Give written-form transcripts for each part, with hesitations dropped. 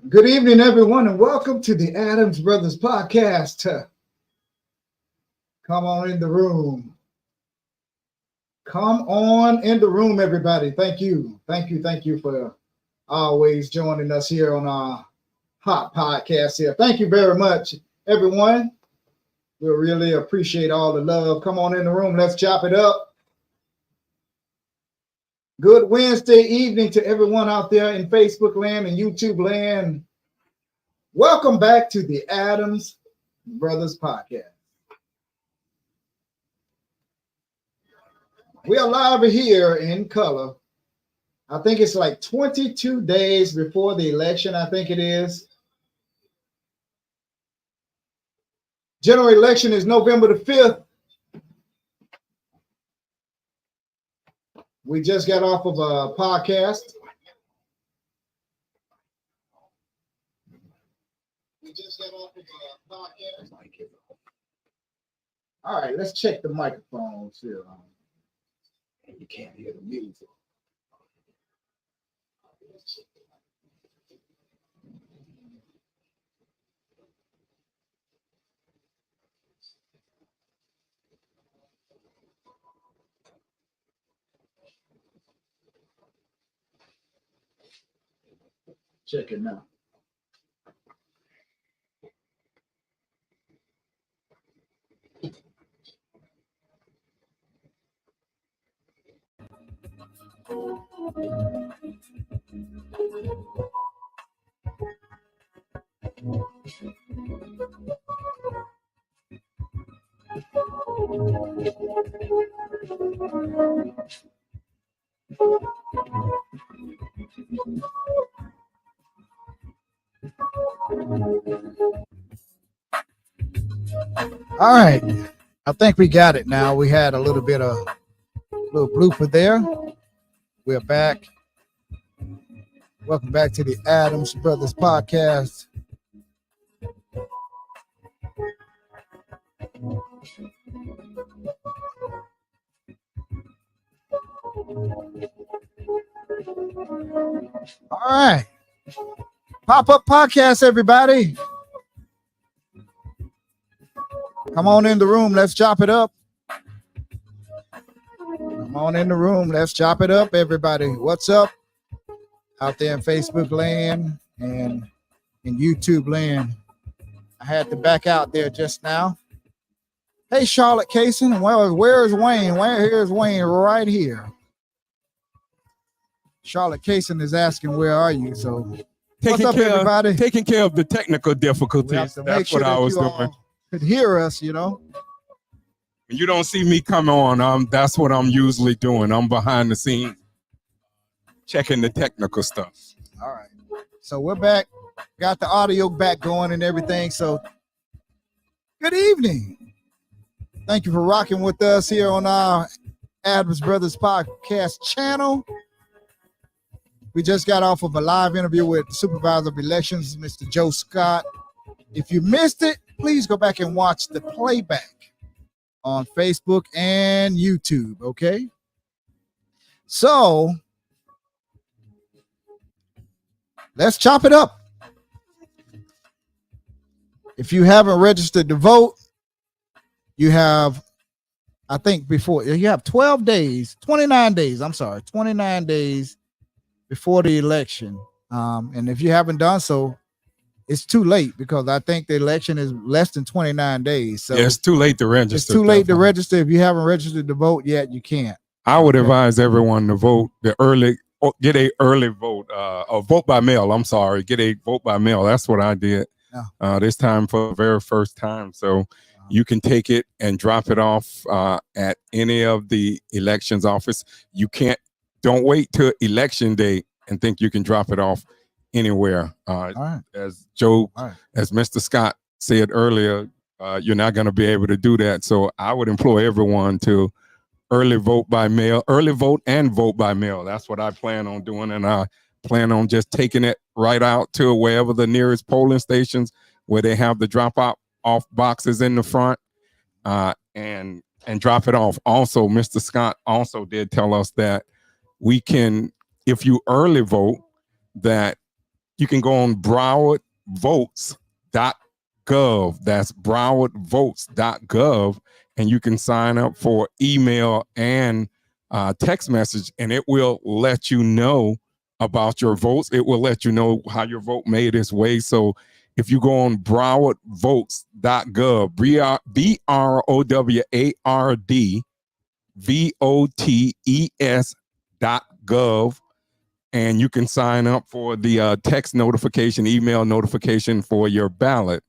Good evening, everyone, and welcome to the Adams Brothers podcast. Come on in the room. Come on in the room, everybody. Thank you. Thank you for always joining us here on our hot podcast here. Thank you very much, everyone. We really appreciate all the love. Come on in the room. Let's chop it up. Good Wednesday evening to everyone out there in Facebook land and YouTube land. Welcome back to the Adams Brothers podcast. We are live here in color. I think it's like 22 days before the election, I think it is. General election is November the 5th. We just got off of a podcast. All right, let's check the microphones here. You can't hear the music. Check it now. All right, I think we got it now. We had a little blooper there. We're back. Welcome back to the Adams Brothers podcast. All right. Pop-up podcast, everybody. Come on in the room. Let's chop it up. Come on in the room. Let's chop it up, everybody. What's up out there in Facebook land and in YouTube land? I had to back out there just now. Hey, Charlotte Kaysen. Well, where's Wayne? Here's Wayne right here. Charlotte Kaysen is asking, where are you? So, what's up, everybody? Taking care of the technical difficulties. That's what I was doing. Could hear us, you know. When you don't see me come on, that's what I'm usually doing. I'm behind the scenes checking the technical stuff. All right. So we're back. Got the audio back going and everything. So good evening. Thank you for rocking with us here on our Adams Brothers podcast channel. We just got off of a live interview with the Supervisor of Elections, Mr. Joe Scott. If you missed it, please go back and watch the playback on Facebook and YouTube, okay? So, let's chop it up. If you haven't registered to vote, you have, I think before, you have 29 days before the election. And if you haven't done so, it's too late because I think the election is less than 29 days. So yeah, it's too late to register. It's too late to register. If you haven't registered to vote yet, you can't. I would advise everyone to vote get a early vote, or vote by mail. I'm sorry, get a vote by mail. That's what I did this time for the very first time. So you can take it and drop it off at any of the elections office. Don't wait till election day and think you can drop it off anywhere. As Mr. Scott said earlier, you're not going to be able to do that. So I would employ everyone to early vote and vote by mail. That's what I plan on doing. And I plan on just taking it right out to wherever the nearest polling stations where they have the drop off boxes in the front, and and drop it off. Also, Mr. Scott also did tell us that we can, if you early vote, that you can go on browardvotes.gov. That's browardvotes.gov, and you can sign up for email and text message, and it will let you know about your votes. It will let you know how your vote made its way. So if you go on browardvotes.gov, browardvotes.gov, and you can sign up for the text notification, email notification for your ballot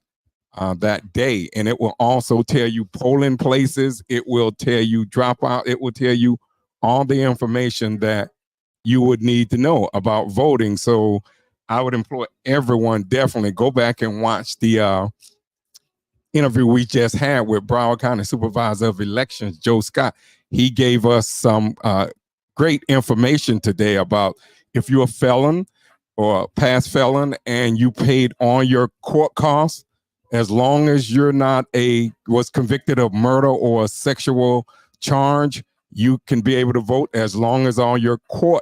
that day. And it will also tell you polling places. It will tell you dropout. It will tell you all the information that you would need to know about voting. So I would implore everyone, definitely go back and watch the interview we just had with Broward County Supervisor of Elections, Joe Scott. He gave us some great information today about if you're a felon or a past felon and you paid on your court costs, as long as you're not was convicted of murder or a sexual charge, you can be able to vote as long as all your court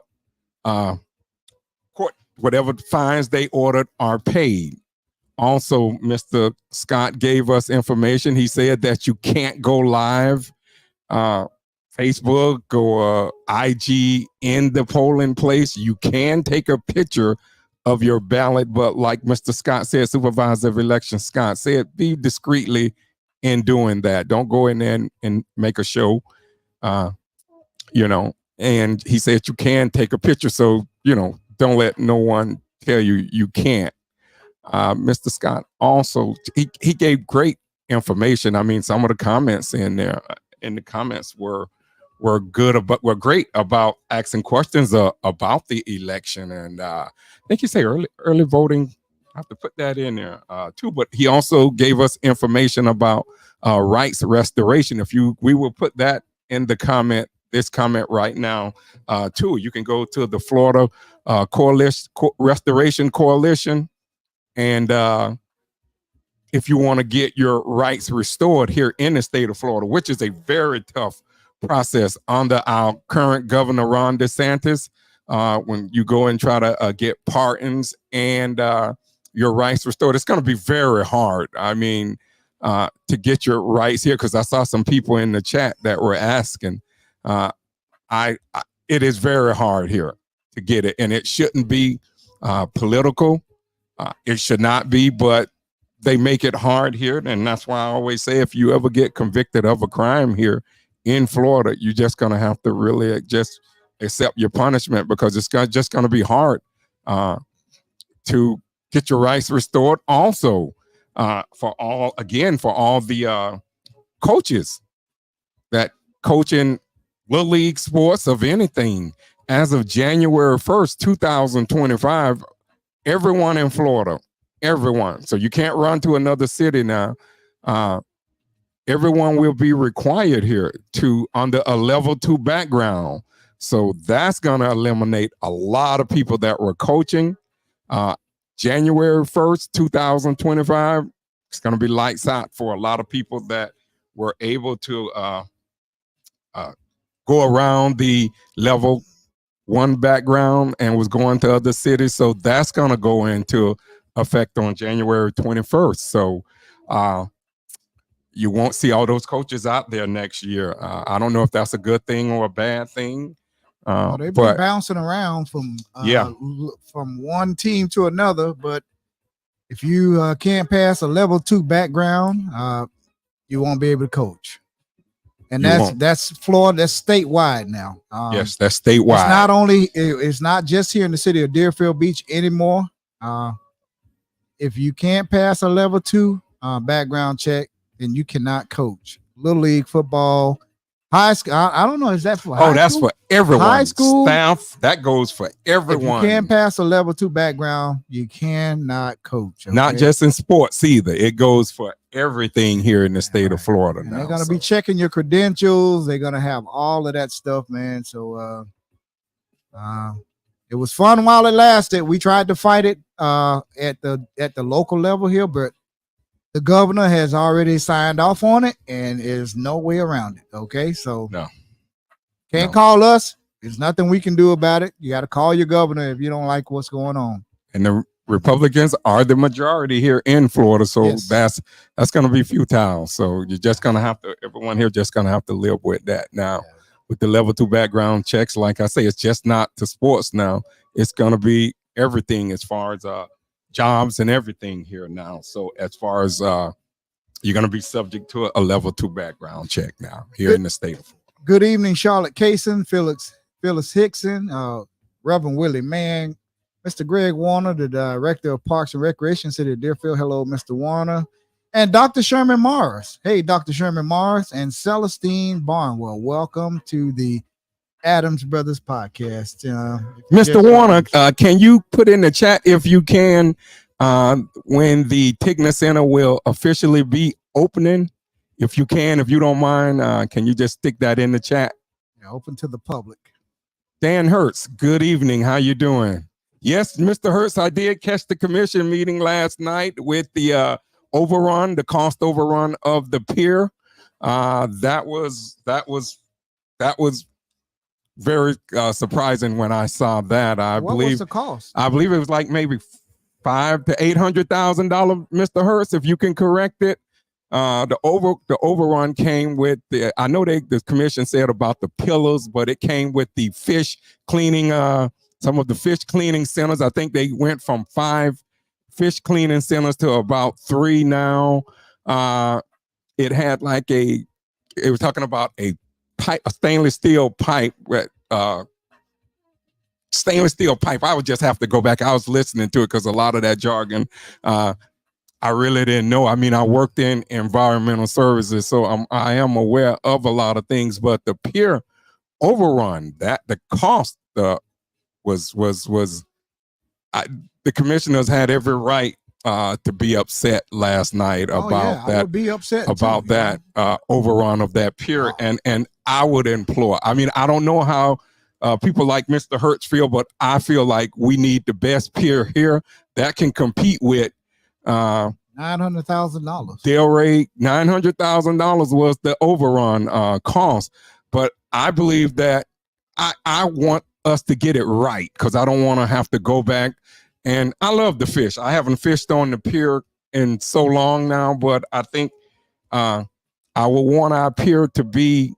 whatever fines they ordered are paid. Also, Mr. Scott gave us information. He said that you can't go live Facebook or IG in the polling place. You can take a picture of your ballot, but like Mr. Scott said, Supervisor of Elections Scott said, be discreetly in doing that. Don't go in there and make a show, you know. And he said you can take a picture, so, you know, don't let no one tell you you can't. Mr. Scott also, he gave great information. I mean, some of the comments in there, in the comments were great about asking questions about the election. And I think you say early voting. I have to put that in there too. But he also gave us information about rights restoration. We will put that in the comment. This comment right now too. You can go to the Florida Restoration Coalition, and if you want to get your rights restored here in the state of Florida, which is a very tough process under our current governor, Ron DeSantis, when you go and try to get pardons and your rights restored, it's going to be very hard. I mean, to get your rights here, because I saw some people in the chat that were asking. It is very hard here to get it, and it shouldn't be political. It should not be, but they make it hard here, and that's why I always say if you ever get convicted of a crime here in Florida, you're just going to have to really just accept your punishment, because it's just going to be hard to get your rights restored. Also, for all the coaches that coach in Little League sports of anything, as of January 1st, 2025, everyone in Florida, everyone. So you can't run to another city now. Everyone will be required here to under a level 2 background. So that's going to eliminate a lot of people that were coaching. January 1st, 2025, it's going to be lights out for a lot of people that were able to go around the level 1 background and was going to other cities. So that's going to go into effect on January 21st. So you won't see all those coaches out there next year. I don't know if that's a good thing or a bad thing. They've been bouncing around from one team to another, but if you can't pass a level 2 background, you won't be able to coach. And that's Florida. That's statewide now. Yes, that's statewide. It's not just here in the city of Deerfield Beach anymore. If you can't pass a level 2 background check, then you cannot coach. Little League football, high school. I don't know. Is that for high school? That's for everyone. High school staff. That goes for everyone. If you can't pass a level 2 background, you cannot coach. Okay? Not just in sports either. It goes for everything here in the state of Florida. And they're gonna be checking your credentials. They're gonna have all of that stuff, man. So it was fun while it lasted. We tried to fight it at the local level here, but The governor has already signed off on it, and there's no way around it. Okay, so No. Can't call us. There's nothing we can do about it. You got to call your governor if you don't like what's going on. And the Republicans are the majority here in Florida, so Yes. that's going to be futile. So you're just going to have to, everyone here just going to have to live with that. Now, with the level 2 background checks, like I say, it's just not to sports now. It's going to be everything as far as jobs and everything here now. So as far as you're going to be subject to a level 2 background check now here in the state of Florida. Good evening, Charlotte Kaysen, Phyllis Hickson, Reverend Willie Mann, Mr. Greg Warner, the Director of Parks and Recreation, City of Deerfield. Hello, Mr. Warner. And Dr. Sherman Morris. Hey, Dr. Sherman Morris and Celestine Barnwell. Welcome to the Adams Brothers podcast. Mr. Warner, can you put in the chat, if you can, when the Tigna Center will officially be opening? If you can, if you don't mind, can you just stick that in the chat? Yeah, open to the public. Dan Hertz, good evening. How you doing? Yes, Mr. Hertz, I did catch the commission meeting last night with the overrun, the cost overrun of the pier. That was very surprising when I saw that. What was the cost? I believe it was like maybe $500,000 to $800,000, Mr. Hertz, if you can correct it. The overrun came with I know the commission said about the pillars, but it came with the fish cleaning, some of the fish cleaning centers. I think they went from 5 fish cleaning centers to about 3 now. It had like it was talking about a pipe, a stainless steel pipe, stainless steel pipe. I would just have to go back. I was listening to it because a lot of that jargon, I really didn't know. I mean, I worked in environmental services, so I am aware of a lot of things. But the pier overrun, that the cost was the commissioners had every right to be upset last night about that. I would be upset about too, that overrun of that pier, and I would implore. I mean, I don't know how people like Mr. Hertz feel, but I feel like we need the best pier here that can compete with. $900,000. Delray, $900,000 was the overrun cost, but I believe that I want us to get it right, because I don't want to have to go back. And I love the fish. I haven't fished on the pier in so long now, but I think I will want our pier to be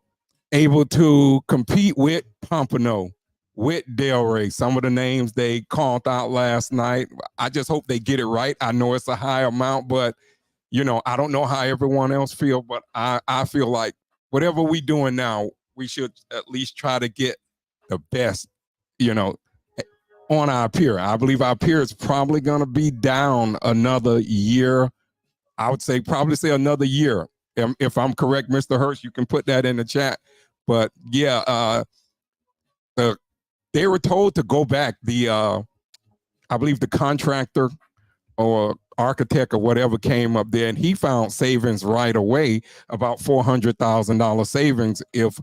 able to compete with Pompano, with Delray, some of the names they called out last night. I just hope they get it right. I know it's a high amount, but I don't know how everyone else feel, but I feel like whatever we doing now, we should at least try to get the best, on our pier. I believe our pier is probably going to be down another year. I would say another year. If I'm correct, Mr. Hertz, you can put that in the chat. But yeah, they were told to go back. I believe the contractor or architect or whatever came up there, and he found savings right away, about $400,000 savings, if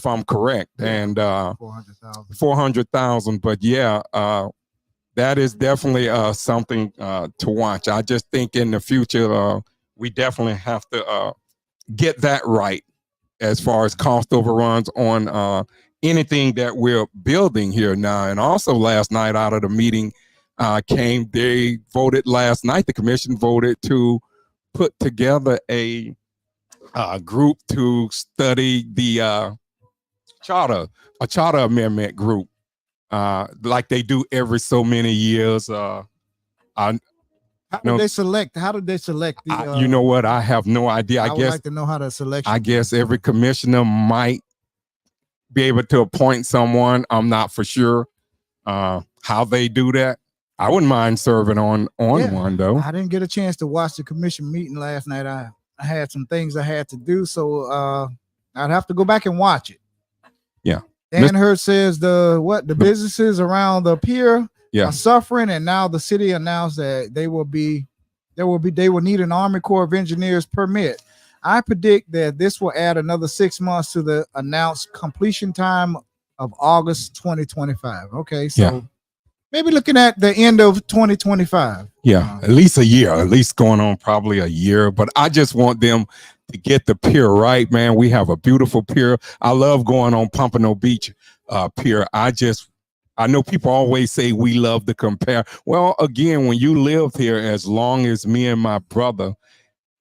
I'm correct. And 400,000. But yeah, that is definitely something to watch. I just think in the future we definitely have to get that right as far as cost overruns on anything that we're building here now. And also last night out of the meeting they voted last night, the commission voted to put together a group to study the charter amendment group, like they do every so many years. How did they select the, you know what? I have no idea. I would like to know how to select. I guess every commissioner might be able to appoint someone. I'm not for sure how they do that. I wouldn't mind serving on one, though. I didn't get a chance to watch the commission meeting last night. I had some things I had to do, so I'd have to go back and watch it. Yeah. Dan Hertz says the businesses around the pier are suffering, and now the city announced that they will need an Army Corps of Engineers permit. I predict that this will add another 6 months to the announced completion time of August 2025. Okay, so maybe looking at the end of 2025. Yeah, at least a year, at least going on probably a year. But I just want them to get the pier right, man. We have a beautiful pier. I love going on Pompano Beach pier. I know people always say we love to compare. Well, again, when you lived here as long as me and my brother,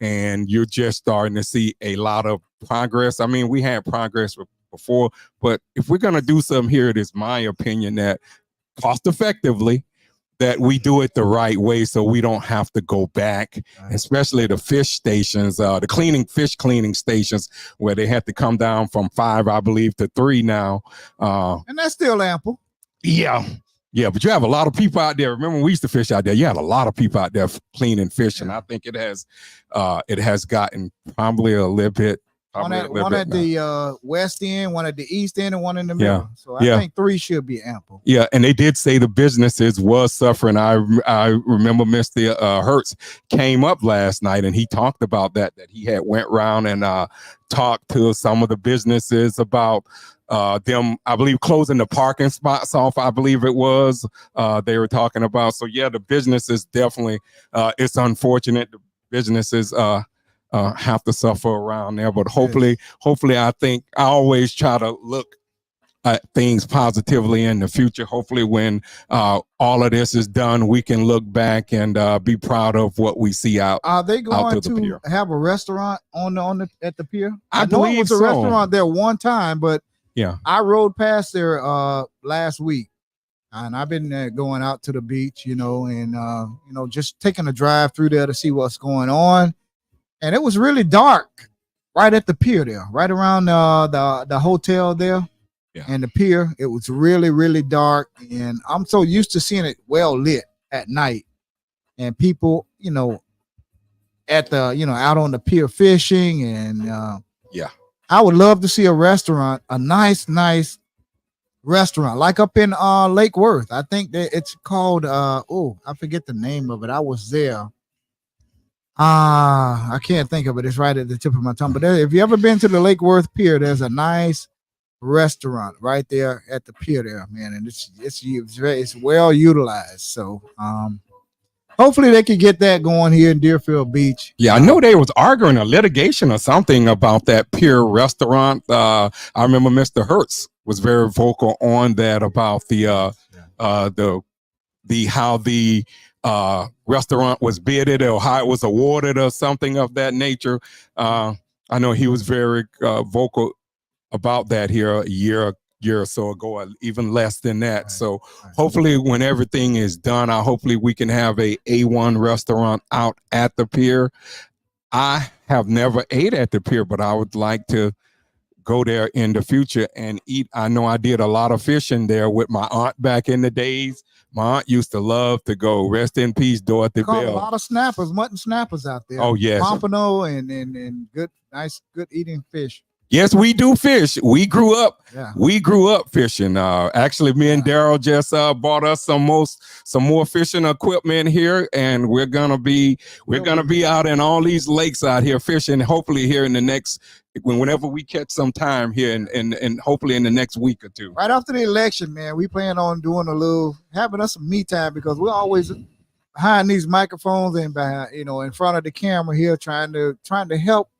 and you're just starting to see a lot of progress. I mean, we had progress before, but if we're going to do something here, it is my opinion that cost effectively, that we do it the right way so we don't have to go back, especially the fish stations, the fish cleaning stations, where they had to come down from 5, I believe, to 3 now. And that's still ample. Yeah. Yeah, but you have a lot of people out there. Remember when we used to fish out there? You had a lot of people out there cleaning fish, and I think it has gotten probably a little bit. One at the west end, one at the east end, and one in the middle. So I think 3 should be ample. Yeah, and they did say the businesses was suffering. I remember Mr. Hertz came up last night and he talked about that he had went around and talked to some of the businesses about them, I believe, closing the parking spots off. I believe it was they were talking about. So yeah, the businesses definitely. It's unfortunate the businesses have to suffer around there, but hopefully, I think I always try to look at things positively in the future. Hopefully, when all of this is done, we can look back and be proud of what we see out. Are they going to have a restaurant at the pier? I believe it was a restaurant there one time, but yeah, I rode past there last week, and I've been going out to the beach, and just taking a drive through there to see what's going on. And it was really dark right at the pier there, right around the hotel there, and the pier. It was really, really dark, and I'm so used to seeing it well lit at night, and people, at the, out on the pier fishing, and I would love to see a restaurant, a nice restaurant, like up in Lake Worth. I think that it's called I forget the name of it. I was there. I can't think of it. It's right at the tip of my tongue. But if you ever been to the Lake Worth Pier, there's a nice restaurant right there at the pier there, man, and it's well utilized. So hopefully they can get that going here in Deerfield Beach. Yeah, I know they was arguing a litigation or something about that pier restaurant. I remember Mr. Hertz was very vocal on that about how the restaurant was bidded or how it was awarded or something of that nature. I know he was very vocal about that here a year or so ago, or even less than that. So hopefully when everything is done, hopefully we can have a A1 restaurant out at the pier. I have never ate at the pier, but I would like to go there in the future and eat. I know I did a lot of fishing there with my aunt back in the days. My aunt used to love to go. Rest in peace, Dorothy Bell. A lot of snappers, mutton snappers out there. Oh yes, pompano and good eating fish. Yes, we do fish. We grew up. Yeah. We grew up fishing. Actually, me and Daryl just bought us some more fishing equipment here, and we're gonna be out in all these lakes out here fishing. Hopefully, here in the next whenever we catch some time here, and hopefully in the next week or two. Right after the election, man, we plan on doing having us some me time, because we're always behind these microphones and behind, in front of the camera here, trying to help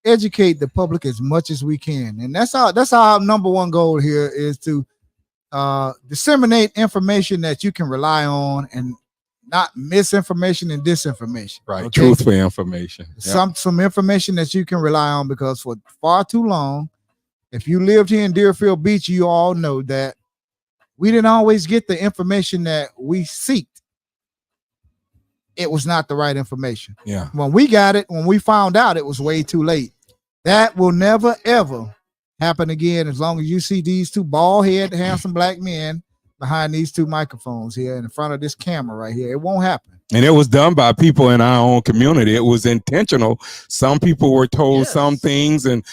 educate the public as much as we can. And that's our number one goal here, is to disseminate information that you can rely on, and not misinformation and disinformation. Right. Okay? Truthful information. Some information that you can rely on, because for far too long, if you lived here in Deerfield Beach, you all know that we didn't always get the information that we seeked. It was not the right information. Yeah. When we got it, when we found out, it was way too late. That will never, ever happen again, as long as you see these two bald-headed, handsome black men behind these two microphones here in front of this camera right here. It won't happen. And it was done by people in our own community. It was intentional. Some people were told some things, and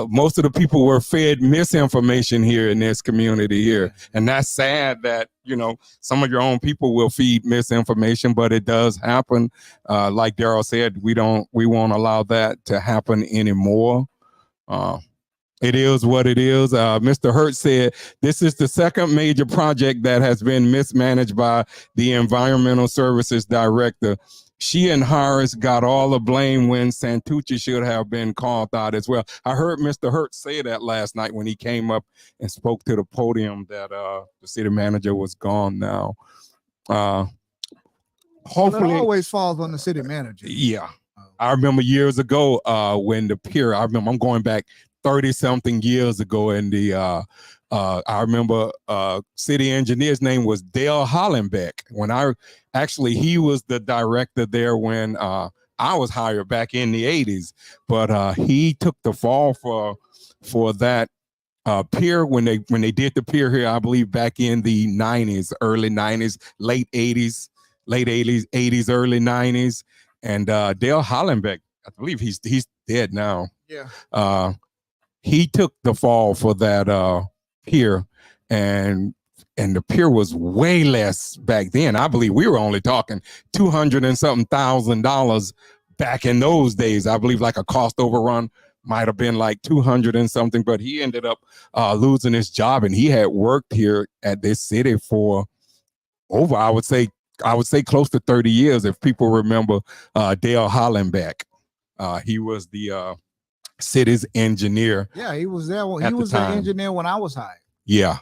most of the people were fed misinformation here in this community here. And that's sad that, some of your own people will feed misinformation, but it does happen. Like Daryl said, we won't allow that to happen anymore. It is what it is. Mr. Hurt said this is the second major project that has been mismanaged by the Environmental Services Director. She and Harris got all the blame when Santucci should have been called out as well. I heard Mr. Hurt say that last night when he came up and spoke to the podium that the city manager was gone now. Hopefully, well, it always falls on the city manager. Yeah. I remember years ago when the pier, I'm going back 30 something years ago, and I remember city engineer's name was Dale Hollenbeck. He was the director there when I was hired back in the 80s, but he took the fall for that pier when they did the pier here, I believe back in the 90s, early 90s, late 80s, early 90s. And Dale Hollenbeck, I believe he's dead now. Yeah. He took the fall for that pier, and the pier was way less back then. I believe we were only talking $200 and something thousand back in those days. I believe like a cost overrun might have been like 200 and something, but he ended up losing his job, and he had worked here at this city for over, I would say close to 30 years, if people remember Dale Hollenbeck. He was the city's engineer. Yeah, he was there. He was the engineer when I was hired. Yeah.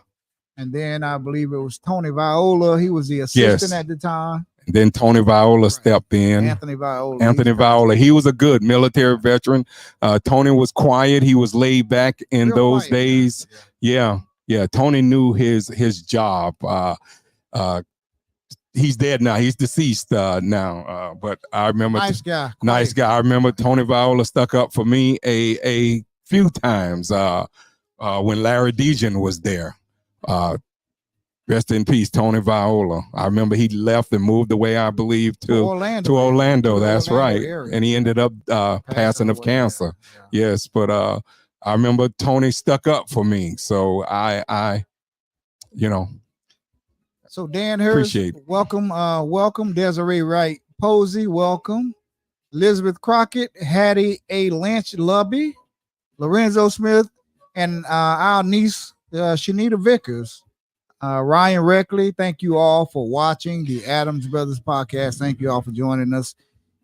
And then I believe it was Tony Viola. He was the assistant at the time. And then Tony Viola stepped in. Anthony Viola. He was a good military veteran. Tony was quiet. He was laid back in those days. Yeah. Tony knew his job. He's dead now. He's deceased now. But I remember nice guy. I remember Tony Viola stuck up for me a few times when Larry Dejan was there. Rest in peace, Tony Viola. I remember he left and moved away, I believe, to Orlando. That's right. Area. And he ended up passing of cancer. Yeah. Yes, but I remember Tony stuck up for me. So I So Dan Hurst, welcome, welcome. Desiree Wright Posey, welcome. Elizabeth Crockett, Hattie A. Lynch Lubby, Lorenzo Smith, and our niece, Shanita Vickers. Ryan Reckley, thank you all for watching the Adams Brothers podcast. Thank you all for joining us.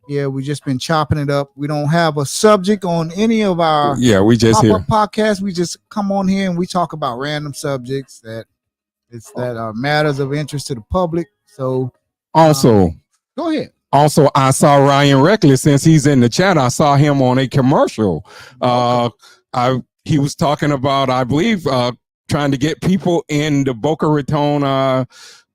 Yeah, we just been chopping it up. We don't have a subject on any of our we just pop-up podcasts. We just come on here and we talk about random subjects that are matters of interest to the public. So also go ahead. Also, I saw Ryan Reckless, since he's in the chat. I saw him on a commercial. He was talking about, I believe, trying to get people in the Boca Raton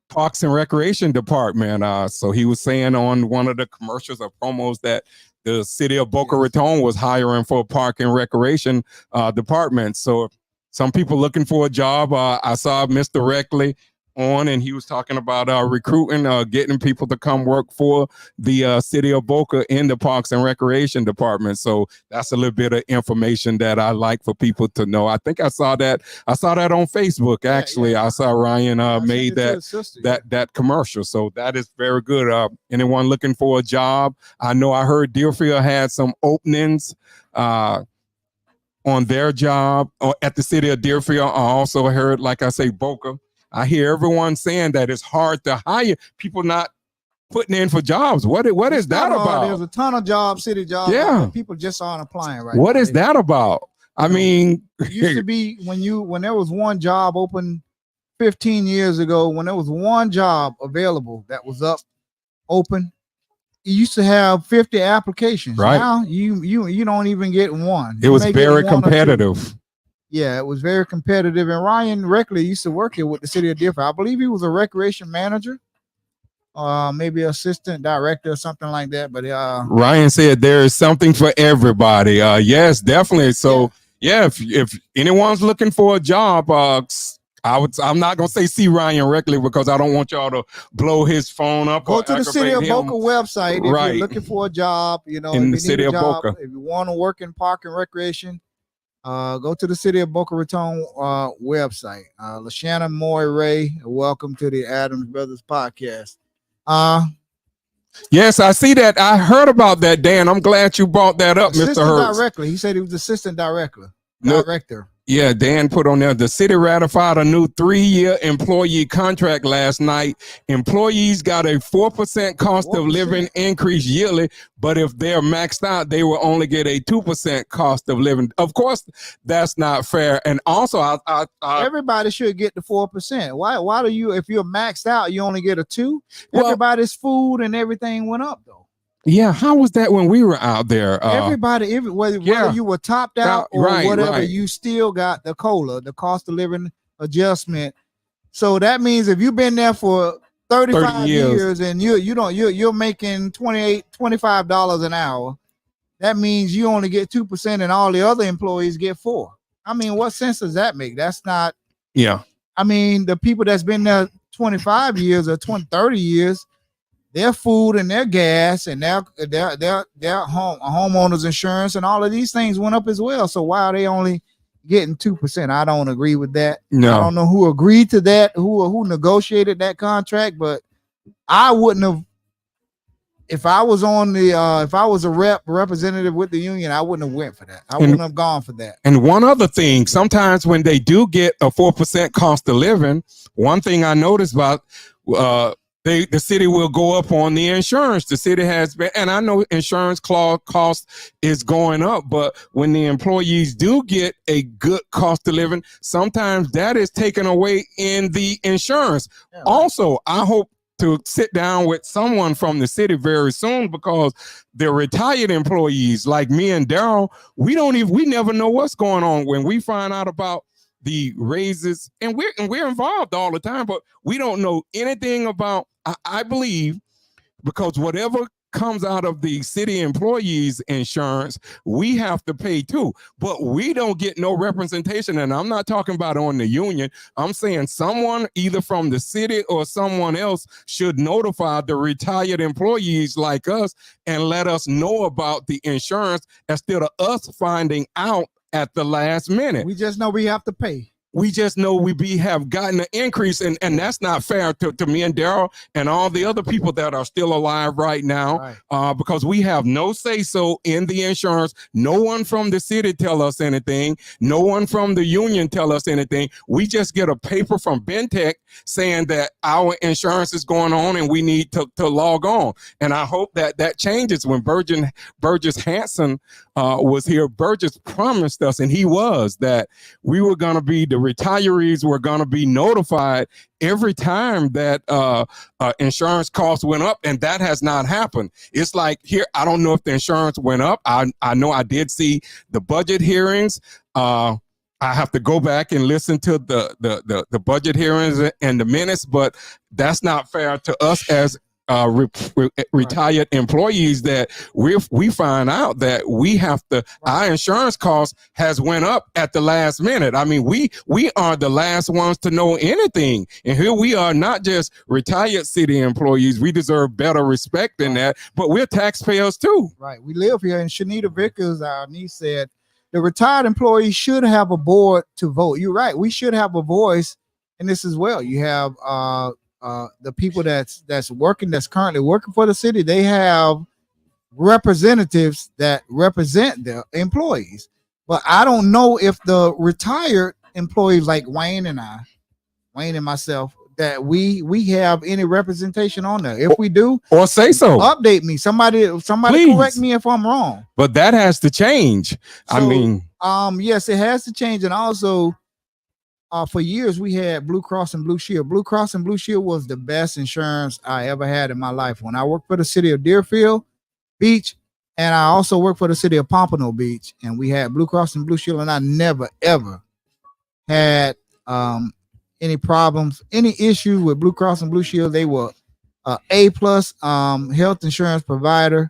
Parks and Recreation Department. So he was saying on one of the commercials or promos that the city of Boca Raton was hiring for a park and recreation department. So some people looking for a job. I saw Mr. Reckley on, and he was talking about recruiting, getting people to come work for the city of Boca in the Parks and Recreation Department. So that's a little bit of information that I like for people to know. I think I saw that on Facebook. Actually, I saw Ryan made that commercial. So that is very good. Anyone looking for a job? I know I heard Deerfield had some openings on their job or at the city of Deerfield. I also heard, like I say, Boca. I hear everyone saying that it's hard to hire people, not putting in for jobs. What is that about? There's a ton of jobs, city jobs. Yeah, people just aren't applying right. What is that about? I mean, it used to be when there was one job open 15 years ago, when there was one job available that was open, you used to have 50 applications. Right now, you don't even get one. It was very competitive. Yeah, it was very competitive. And Ryan Reckley used to work here with the city of Deerfield. I believe he was a recreation manager, maybe assistant director or something like that. But Ryan said there is something for everybody. Yes, definitely. So if anyone's looking for a job, I'm not gonna say see Ryan Reckley because I don't want y'all to blow his phone up. Go to the City of Boca website if you're looking for a job. In the City of Boca, if you want to work in park and recreation. Go to the City of Boca Raton website. LaShanna Moy Ray, welcome to the Adams Brothers podcast. Yes, I see that. I heard about that, Dan. I'm glad you brought that up, Mr. Hurst. Directly, he said he was assistant director. director. Yeah, Dan put on there, the city ratified a new 3-year employee contract last night. Employees got a 4% cost of living increase yearly, but if they're maxed out, they will only get a 2% cost of living. Of course, that's not fair. And also, everybody should get the 4%. Why do you, if you're maxed out, you only get a 2? Everybody's food and everything went up though. Yeah, how was that when we were out there? Everybody, whether you were topped out or whatever, you still got the COLA, the cost of living adjustment. So that means if you've been there for 35 years and you're making $25 an hour, that means you only get 2% and all the other employees get 4%. I mean, what sense does that make? That's not. Yeah. I mean, the people that's been there 25 years or 30 years, their food and their gas and their homeowners insurance and all of these things went up as well. So why are they only getting 2%? I don't agree with that. No. I don't know who agreed to that, who negotiated that contract, but I wouldn't have. If I was on the if I was a representative with the union, I wouldn't have went for that. I wouldn't have gone for that. And one other thing, sometimes when they do get a 4% cost of living, one thing I noticed about the city will go up on the insurance. The city has been, and I know insurance cost is going up, but when the employees do get a good cost of living, sometimes that is taken away in the insurance. Yeah. Also, I hope to sit down with someone from the city very soon, because the retired employees like me and Daryl, we never know what's going on when we find out about the raises, and we're involved all the time, but we don't know anything about. I believe, because whatever comes out of the city employees insurance, we have to pay too, but we don't get no representation. And I'm not talking about on the union. I'm saying someone either from the city or someone else should notify the retired employees like us and let us know about the insurance instead of us finding out at the last minute. We just know we have to pay. We just know we have gotten an increase, and that's not fair to me and Daryl and all the other people that are still alive right now, because we have no say-so in the insurance. No one from the city tell us anything. No one from the union tell us anything. We just get a paper from Bentech saying that our insurance is going on and we need to log on. And I hope that changes. When Burgess Hanson was here, Burgess promised us, and he was, that we were going to be, the retirees were going to be notified every time that insurance costs went up, and that has not happened. It's like here, I don't know if the insurance went up. I know I did see the budget hearings. I have to go back and listen to the budget hearings and the minutes, but that's not fair to us as retired employees, that we find out that we have to, our insurance cost has went up at the last minute. I mean, we are the last ones to know anything, and here we are, not just retired city employees. We deserve better respect than that, but we're taxpayers too. Right, we live here. And Shanita Vickers, our niece, said the retired employees should have a board to vote. You're right, we should have a voice in this as well. You have the people that's currently working for the city. They have representatives that represent their employees, but I don't know if the retired employees like Wayne and myself, that we have any representation on there. If we do, or say so, update me. Somebody please correct me if I'm wrong. But that has to change. So, I mean, yes, it has to change. And also, for years we had Blue Cross and Blue Shield. Blue Cross and Blue Shield was the best insurance I ever had in my life. When I worked for the city of Deerfield Beach, and I also worked for the city of Pompano Beach, and we had Blue Cross and Blue Shield, and I never ever had any problems, any issues with Blue Cross and Blue Shield. They were A+ health insurance provider.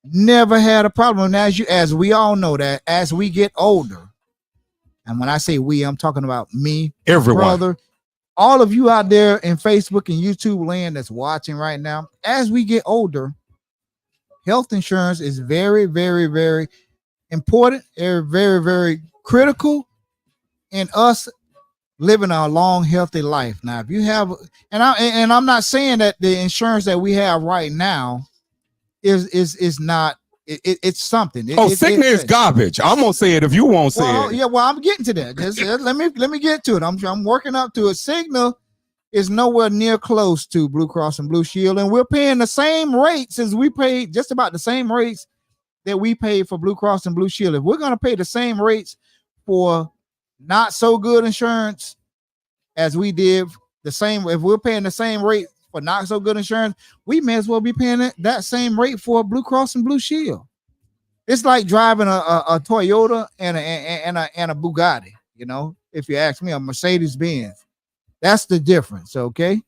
Never had a problem. And as we all know, that as we get older, and when I say we, I'm talking about me, everyone, brother, all of you out there in Facebook and YouTube land that's watching right now. As we get older, health insurance is very, very, very important, very, very critical in us living a long, healthy life. Now, if you have, and I'm not saying that the insurance that we have right now is not it's something. Cigna is garbage. I'm gonna say it if you won't say it. Yeah, well, I'm getting to that. Just, let me get to it. I'm working up to it. Cigna is nowhere near close to Blue Cross and Blue Shield, and we're paying the same rates as we paid, just about the same rates that we paid for Blue Cross and Blue Shield. If we're gonna pay the same rates for not so good insurance as we did if we're paying the same rate for not so good insurance, we may as well be paying that same rate for Blue Cross and Blue Shield. It's like driving a Toyota and a Bugatti, you know, if you ask me, a Mercedes Benz. That's the difference, okay?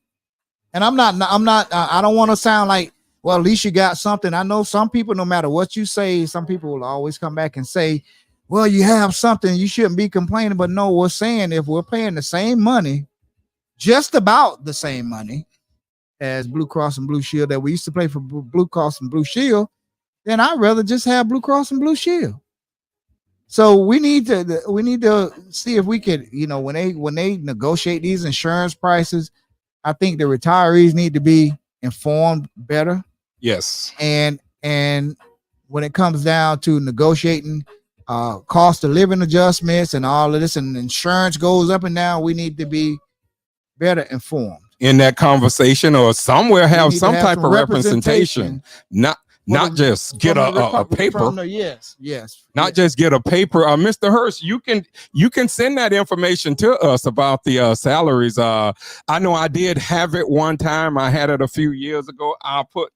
And I don't want to sound like, well, at least you got something. I know some people, no matter what you say, some people will always come back and say, well, you have something, you shouldn't be complaining. But no, we're saying if we're paying the same money, just about the same money as Blue Cross and Blue Shield that we used to pay for Blue Cross and Blue Shield, then I'd rather just have Blue Cross and Blue Shield. So we need to see if we could, you know, when they negotiate these insurance prices, I think the retirees need to be informed better. Yes. And when it comes down to negotiating cost of living adjustments and all of this, and insurance goes up and down, we need to be better informed in that conversation, or somewhere have some type of representation, not just get a paper. Yes. Not just get a paper. Mr. Hurst, you can send that information to us about the salaries. I know I did have it one time. I had it a few years ago. I'll put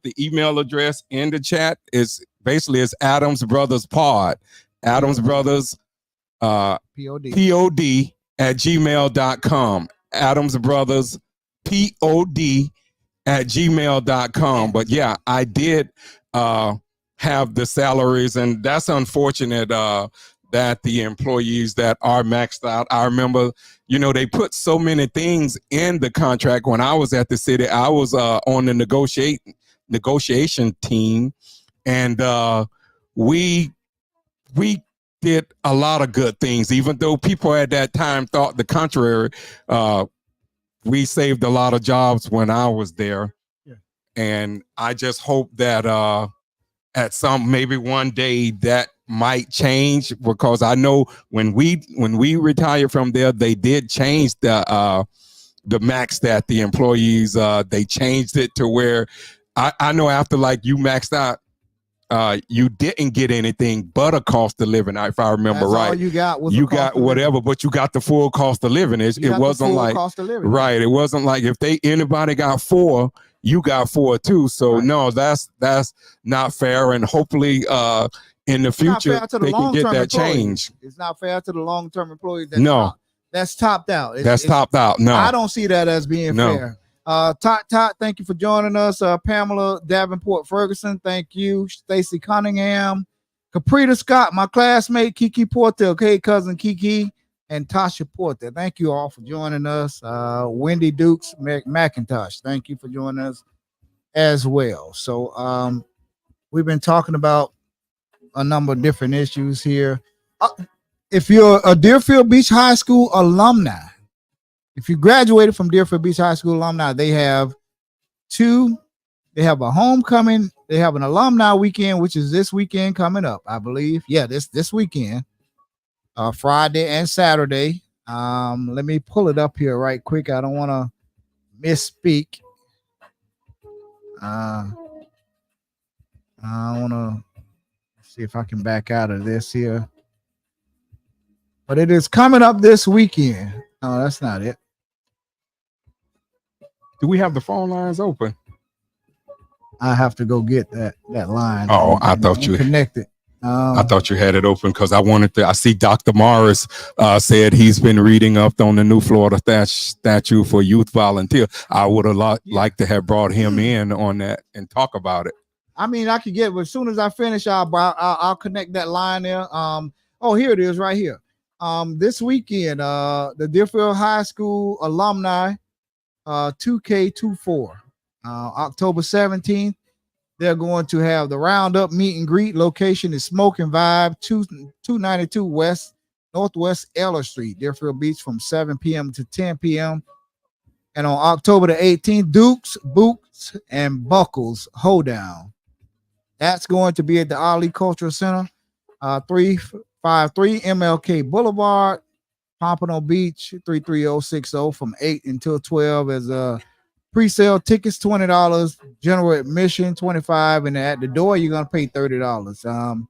the email address in the chat. It's Adams Brothers Pod. Adams Brothers POD at gmail.com. Adams Brothers POD at gmail.com. But yeah, I did have the salaries, and that's unfortunate that the employees that are maxed out. I remember, you know, they put so many things in the contract. When I was at the city, I was on the negotiation team, and we did a lot of good things, even though people at that time thought the contrary. We saved a lot of jobs when I was there. Yeah. And I just hope that at maybe one day that might change, because I know when we retired from there, they did change the max that the employees, they changed it to where I know after like you maxed out, you didn't get anything but a cost of living, if I remember right. All you got whatever, but you got the full cost of living. It wasn't like cost of living, right. It wasn't like if anybody got 4, you got 4 too. So right. No, that's not fair. And hopefully in the future they can get that change. It's not fair to the long-term employees. That's topped out. That's topped out. No, I don't see that as being fair. Tot, thank you for joining us. Pamela Davenport Ferguson, thank you. Stacy Cunningham, Caprita Scott, my classmate, Kiki Porter, okay, cousin Kiki, and Tasha Porter. Thank you all for joining us. Wendy Dukes McIntosh, thank you for joining us as well. So we've been talking about a number of different issues here. If you're a Deerfield Beach High School alumni, if you graduated from Deerfield Beach High School alumni, they have a homecoming, they have an alumni weekend, which is this weekend coming up, I believe. Yeah, this weekend, Friday and Saturday. Let me pull it up here right quick. I don't want to misspeak. I want to see if I can back out of this here. But it is coming up this weekend. No, that's not it. Do we have the phone lines open? I have to go get that line. Oh, I thought you connected. I thought you had it open because I see Dr. Morris said he's been reading up on the new Florida statute for youth volunteer. I would have liked to have brought him in on that and talk about it. I mean, I could get, but as soon as I finish, I'll connect that line there. Oh, here it is right here. This weekend, the Deerfield High School alumni 2K24, October 17th, they're going to have the roundup meet and greet. Location is Smoke and Vibe, 292 Northwest Eller Street, Deerfield Beach, from 7 p.m. to 10 p.m. And on October the 18th, Dukes, Boots, and Buckles Hoedown That's going to be at the Ali Cultural Center, 353 MLK Boulevard, Pompano Beach, 33060 from 8 until 12 as pre-sale tickets, $20, general admission, $25, and at the door, you're going to pay $30.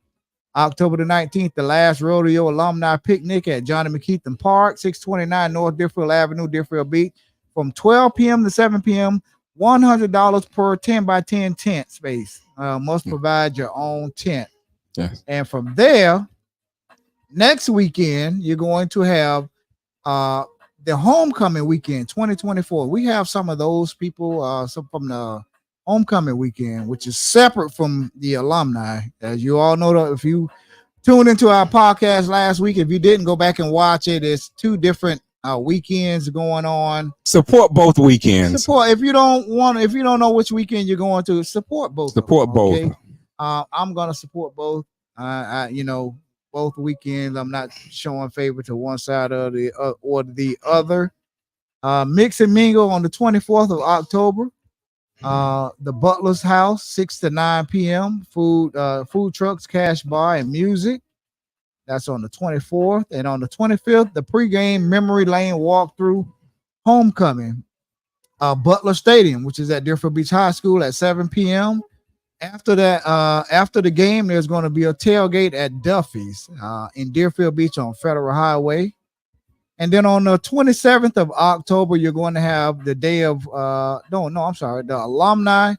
October the 19th, the last rodeo alumni picnic at Johnny McKeithen Park, 629 North Deerfield Avenue, Deerfield Beach, from 12 p.m. to 7 p.m., $100 per 10 by 10 tent space. Must provide your own tent. Yes. And from there, next weekend, you're going to have the homecoming weekend 2024. We have some of those people some from the homecoming weekend, which is separate from the alumni. As you all know, if you tuned into our podcast last week, if you didn't go back and watch it, it's two different weekends going on. Support both weekends. Support if you don't know which weekend you're going to, support both. Support both. Okay? I'm gonna support both. Both weekends. I'm not showing favor to one side or the other. Mix and mingle on the 24th of October. The Butler's House, 6 to 9 p.m. Food trucks, cash bar, and music. That's on the 24th. And on the 25th, the pregame memory lane walkthrough homecoming. Butler Stadium, which is at Deerfield Beach High School at 7 p.m. After that, after the game, there's going to be a tailgate at Duffy's in Deerfield Beach on Federal Highway. And then on the 27th of October, you're going to have the day of the alumni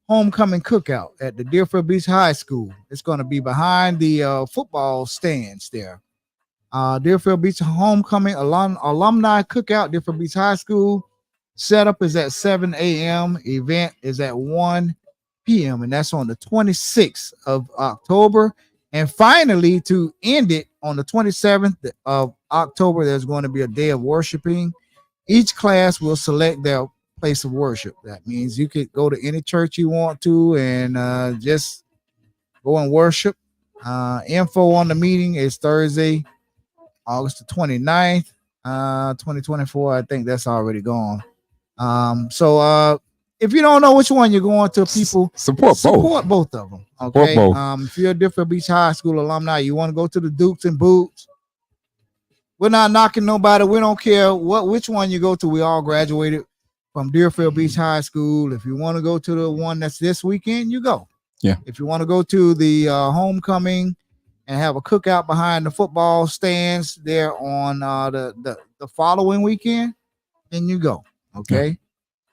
homecoming cookout at the Deerfield Beach High School. It's going to be behind the football stands there. Deerfield Beach homecoming alumni cookout, Deerfield Beach High School. Setup is at 7 a.m. Event is at 1 p.m. and that's on the 26th of October. And finally, to end it on the 27th of October, there's going to be a day of worshiping. Each class will select their place of worship. That means you could go to any church you want to and just go and worship. Info on the meeting is Thursday, August the 29th, 2024. I think that's already gone. So if you don't know which one you're going to, people support both of them. Okay. If you're a Deerfield Beach High School alumni, you want to go to the Dukes and Boots. We're not knocking nobody. We don't care which one you go to. We all graduated from Deerfield Beach High School. If you want to go to the one that's this weekend, you go. Yeah. If you want to go to the homecoming and have a cookout behind the football stands there on the following weekend, then you go. Okay. Yeah.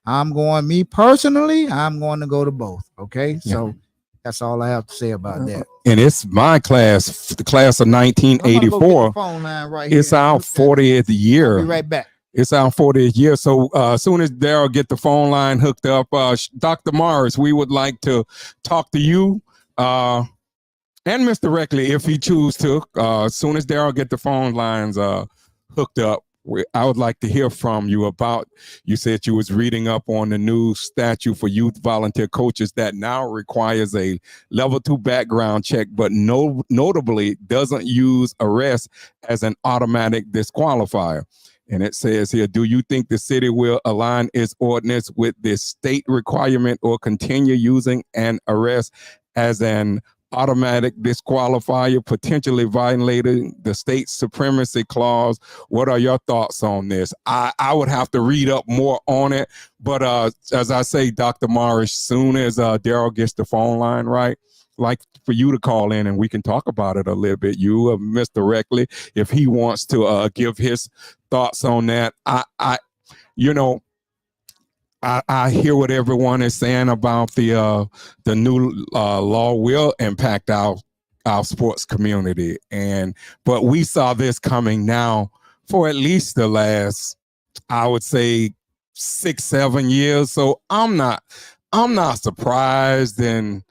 I'm going to go to both. Okay. Yeah. So that's all I have to say about that. And it's my class, the class of 1984. It's our 40th year. I'll be right back. It's our 40th year. So as soon as Daryl get the phone line hooked up, Dr. Morris, we would like to talk to you and Mr. Reckley if he choose to. As soon as Daryl get the phone lines hooked up, I would like to hear from you about, you said you was reading up on the new statute for youth volunteer coaches that now requires a level 2 background check, but notably doesn't use arrest as an automatic disqualifier. And it says here, do you think the city will align its ordinance with this state requirement or continue using an arrest as an automatic disqualifier, potentially violating the state supremacy clause? What are your thoughts on this? I would have to read up more on it, but as I say, Dr. Morris, soon as Daryl gets the phone line right, like for you to call in and we can talk about it a little bit. You, Mr. Reckley, if he wants to give his thoughts on that. I hear what everyone is saying about the new law will impact our sports community, but we saw this coming now for at least the last, I would say, 6-7 years. So I'm not surprised, and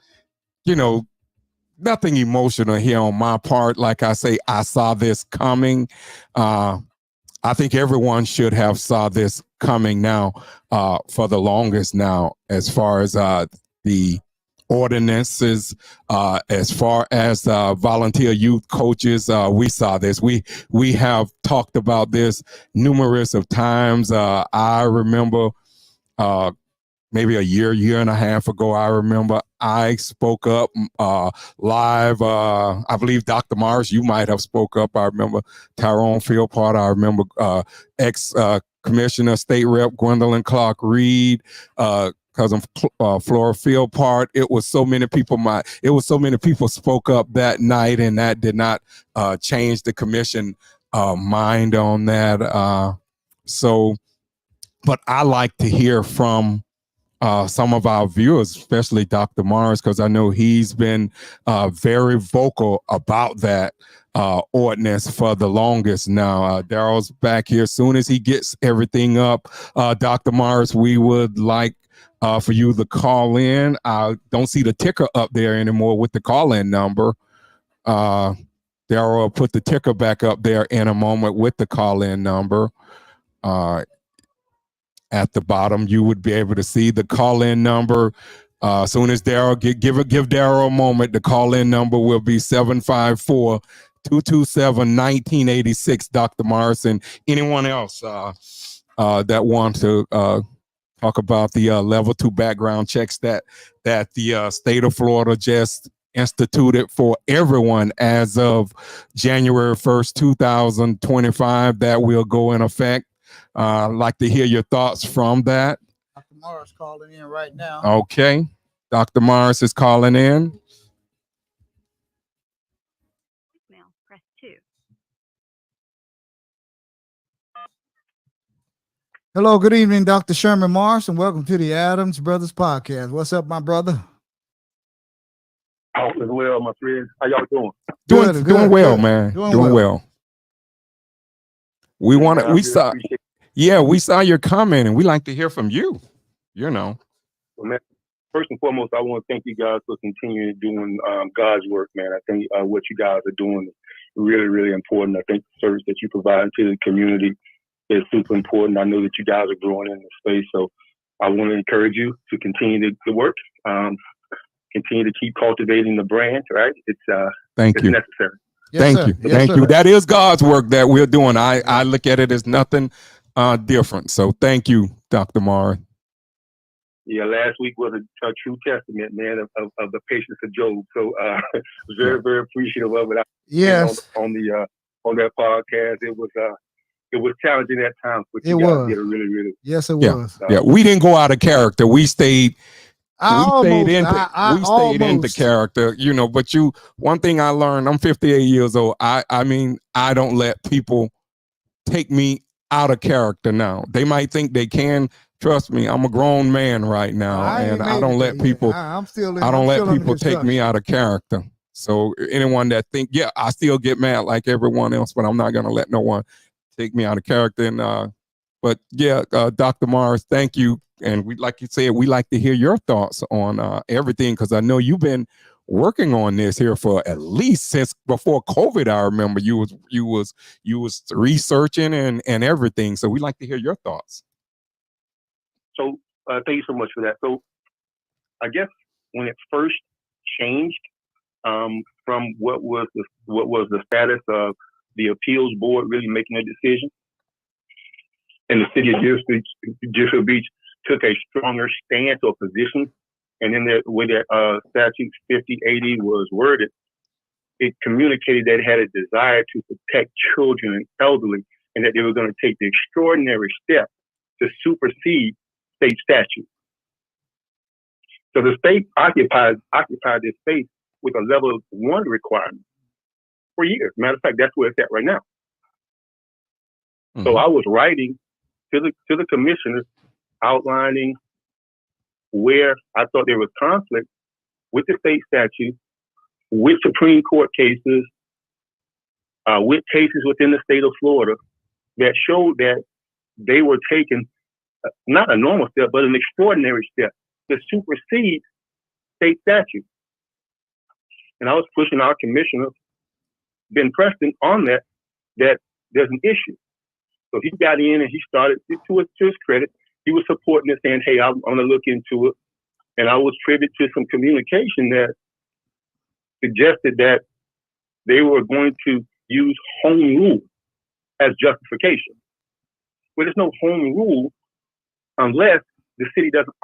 nothing emotional here on my part. Like I say, I saw this coming. I think everyone should have saw this coming now for the longest now, as far as the ordinances, as far as volunteer youth coaches. We saw this. We have talked about this numerous of times. I remember maybe a year and a half ago, I remember I spoke up live. I believe Dr. Morris, you might have spoke up. I remember Tyrone Philpott. I remember ex Commissioner State Rep Gwendolyn Clark Reed, cousin Flora Philpott. It was so many people. So many people spoke up that night, and that did not change the commission mind on that. But I like to hear from some of our viewers, especially Dr. Morris, because I know he's been very vocal about that ordinance for the longest now. Daryl's back here. As soon as he gets everything up, Dr. Morris, we would like for you to call in. I don't see the ticker up there anymore with the call-in number. Daryl will put the ticker back up there in a moment with the call-in number. At the bottom, you would be able to see the call-in number. As soon as Daryl give Daryl a moment, the call-in number will be 754-227-1986. Dr. Morrison, anyone else that wants to talk about the level 2 background checks that the state of Florida just instituted for everyone as of January 1st, 2025, that will go in effect. I'd like to hear your thoughts from that. Dr. Morris calling in right now. Okay. Dr. Morris is calling in. Press 2. Hello, good evening, Dr. Sherman Morris, and welcome to the Adams Brothers Podcast. What's up, my brother? All is well, my friends. How y'all doing? Doing well, man. Doing well. We saw your comment, and we like to hear from you. Well, man, first and foremost, I want to thank you guys for continuing doing God's work, man. I think what you guys are doing is really, really important. I think the service that you provide to the community is super important. I know that you guys are growing in this space, so I want to encourage you to continue the work. Continue to keep cultivating the brand, right? It's necessary. Yes, Thank sir. you. Yes, Thank sir. you. That is God's work that we're doing. I look at it as nothing different. So thank you, Dr. Morris. Yeah, last week was a true testament, man, of the patience of Job. So very, very appreciative of it. Yes. On that podcast, it was challenging at times, but you It guys was. did a really, really. Yes, it Yeah. was. Yeah, we didn't go out of character. We stayed into character, but one thing I learned, I'm 58 years old. I mean, I don't let people take me out of character now. They might think they can. Trust me, I'm a grown man right now, and I don't let people take me out of character. So anyone that think, I still get mad like everyone else, but I'm not going to let no one take me out of character. And Dr. Morris, thank you. And we, like you said, we like to hear your thoughts on everything, because I know you've been working on this here for at least since before COVID. I remember you was researching and everything. So we'd like to hear your thoughts. So thank you so much for that. So I guess when it first changed from what was the status of the appeals board really making a decision, and the city of Deerfield Beach took a stronger stance or position, and then the way that statute 5080 was worded, it communicated that it had a desire to protect children and elderly, and that they were going to take the extraordinary step to supersede state statute. So the state occupied this space with a level 1 requirement for years. Matter of fact, that's where it's at right now. Mm-hmm. So I was writing to the commissioners, outlining where I thought there was conflict with the state statute, with Supreme Court cases, with cases within the state of Florida that showed that they were taking not a normal step, but an extraordinary step to supersede state statute. And I was pushing our commissioner, Ben Preston, on that there's an issue. So he got in and he started, to his credit, he was supporting it, saying, hey, I'm going to look into it. And I was privy to some communication that suggested that they were going to use home rule as justification. But there's no home rule unless the state doesn't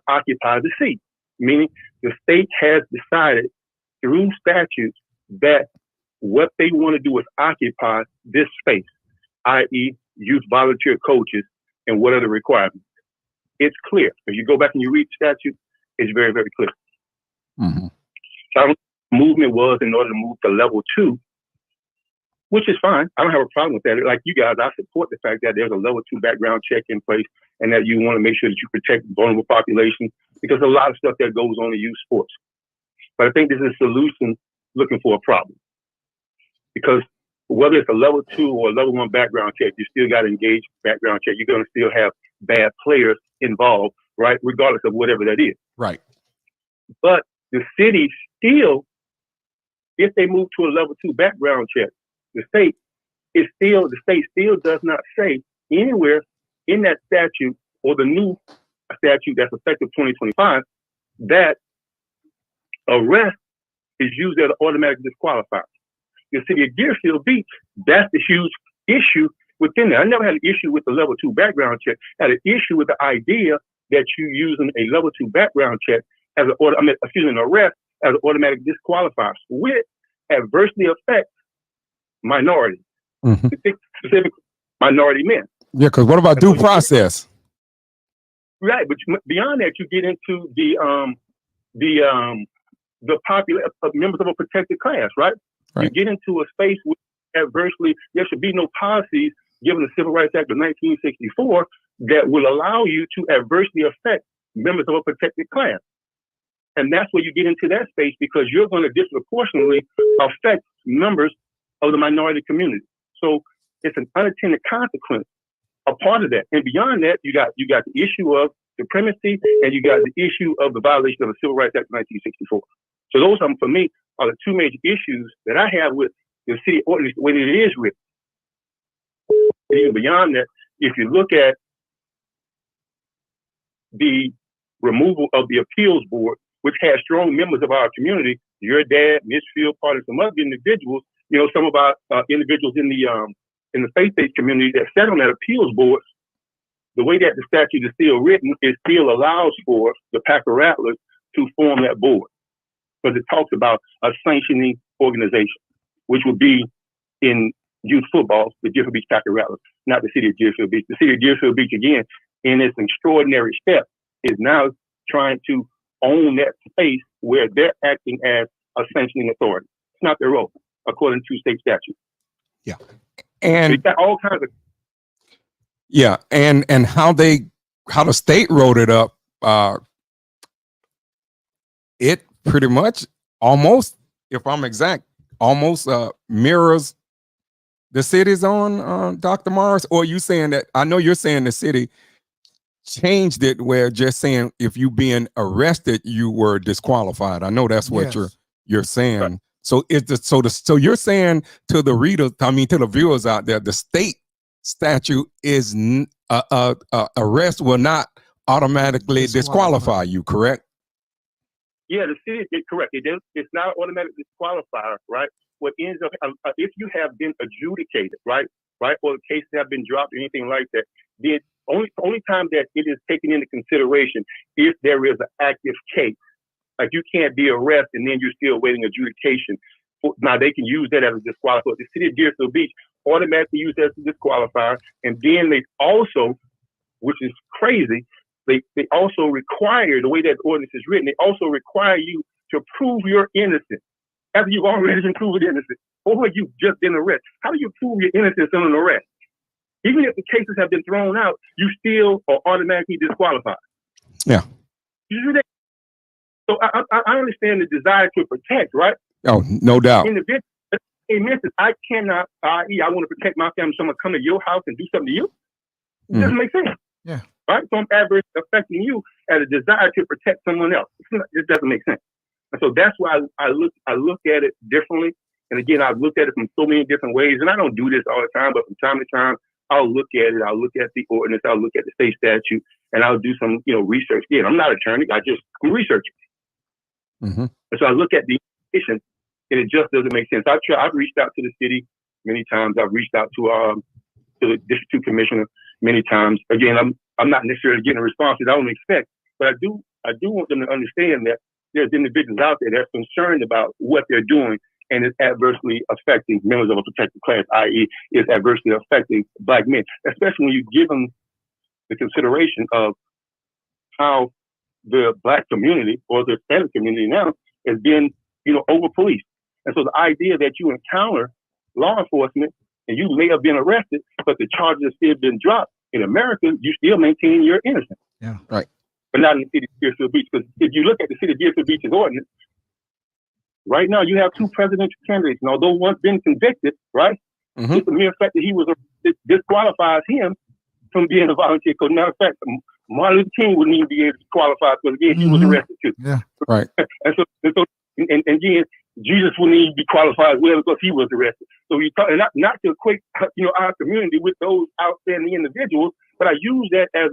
occupy the seat. meaning the state has decided through statute that what they want to do is occupy this space, i.e. youth volunteer coaches and what are the requirements. It's clear. If you go back and you read the statute, it's very, very clear. Mm-hmm. So movement was in order to move to level 2, which is fine. I don't have a problem with that. Like you guys, I support the fact that there's a level 2 background check in place and that you want to make sure that you protect vulnerable populations because a lot of stuff that goes on in youth sports. But I think this is a solution looking for a problem. Because whether it's a level 2 or a level 1 background check, you still got to engage background check. You're going to still have bad players involved, right? Regardless of whatever that is. Right. But the city still, if they move to a level 2 background check, the state still does not say anywhere in that statute or the new statute that's effective 2025 that arrest is used as an automatic disqualifier. The city of Deerfield Beach, that's the huge issue within there. I never had an issue with the level 2 background check. I had an issue with the idea that you're using a level 2 background check as an arrest as an automatic disqualifier, which adversely affects minorities, specifically minority men. Yeah, because what about due process? Right, but beyond that, you get into the members of a protected class, right? Right. You get into a space where adversely there should be no policies given the Civil Rights Act of 1964 that will allow you to adversely affect members of a protected class. And that's where you get into that space because you're going to disproportionately affect members of the minority community. So it's an unintended consequence, a part of that. And beyond that, you got the issue of supremacy and you got the issue of the violation of the Civil Rights Act of 1964. So those, for me, are the two major issues that I have with the city ordinance the way that it is written. Even beyond that, if you look at the removal of the appeals board, which has strong members of our community, your dad, Ms. Fieldpart, and some other individuals, some of our individuals in the faith-based community that sat on that appeals board, the way that the statute is still written, it still allows for the Packer Rattlers to form that board. Because it talks about a sanctioning organization, which would be in youth football, the Deerfield Beach Packer Rattlers, not the city of Deerfield Beach. The city of Deerfield Beach, again, in its extraordinary step, is now trying to own that space where they're acting as a sanctioning authority. It's not their role, according to state statute. Yeah. And it's got all kinds of and how the state wrote it up, it pretty much almost, if I'm exact, almost mirrors the city's on Dr. Morris. Or you saying that, I know you're saying the city changed it where just saying if you being arrested, you were disqualified. I know that's what you're saying. Right. So so you're saying to the readers, to the viewers out there, the state statute is arrest will not automatically disqualify you, correct? Yeah, the city is correct. It's not an automatic disqualifier, right? What ends up if you have been adjudicated, right, or the cases have been dropped or anything like that, the only time that it is taken into consideration if there is an active case. Like you can't be arrested and then you're still waiting adjudication. Now they can use that as a disqualifier. The city of Deerfield Beach automatically use that as a disqualifier, and then they also, which is crazy, they also require, the way that ordinance is written, they also require you to prove you're innocent after you've already been proven innocent, or you've just been arrested. How do you prove your innocence in an arrest? Even if the cases have been thrown out, you still are automatically disqualified. Yeah. So I understand the desire to protect, right? Oh, no doubt. I cannot, I want to protect my family. Someone come to your house and do something to you. It doesn't make sense. Yeah. Right? So I'm adversely affecting you as a desire to protect someone else. It doesn't make sense. And so that's why I look at it differently. And again, I've looked at it from so many different ways. And I don't do this all the time, but from time to time, I'll look at it. I'll look at the ordinance. I'll look at the state statute, and I'll do some, research. Again, I'm not an attorney. I'm researching. Mm-hmm. And so I look at the information, and it just doesn't make sense. I've reached out to the city many times. I've reached out to the District 2 Commissioner many times. Again, I'm not necessarily getting a response that I don't expect, but I do I do want them to understand that there's individuals out there that's concerned about what they're doing, and it's adversely affecting members of a protected class, i.e., it's adversely affecting Black men, especially when you give them the consideration of how the Black community or the Hispanic community now has been, over-policed. And so the idea that you encounter law enforcement and you may have been arrested, but the charges have still been dropped. In America, you still maintain your innocence. Yeah. Right. But not in the city of Deerfield Beach. Because if you look at the city of Deerfield Beach's ordinance, right now you have 2 presidential candidates. And although one's been convicted, right, just the mere fact that he was arrested disqualifies him from being a volunteer. Because matter of fact, Martin Luther King wouldn't even be able to qualify because again, he was arrested too. Yeah. Right. And again, Jesus wouldn't even be qualified as well because he was arrested. So we talk, not to equate, our community with those outstanding individuals, but I use that as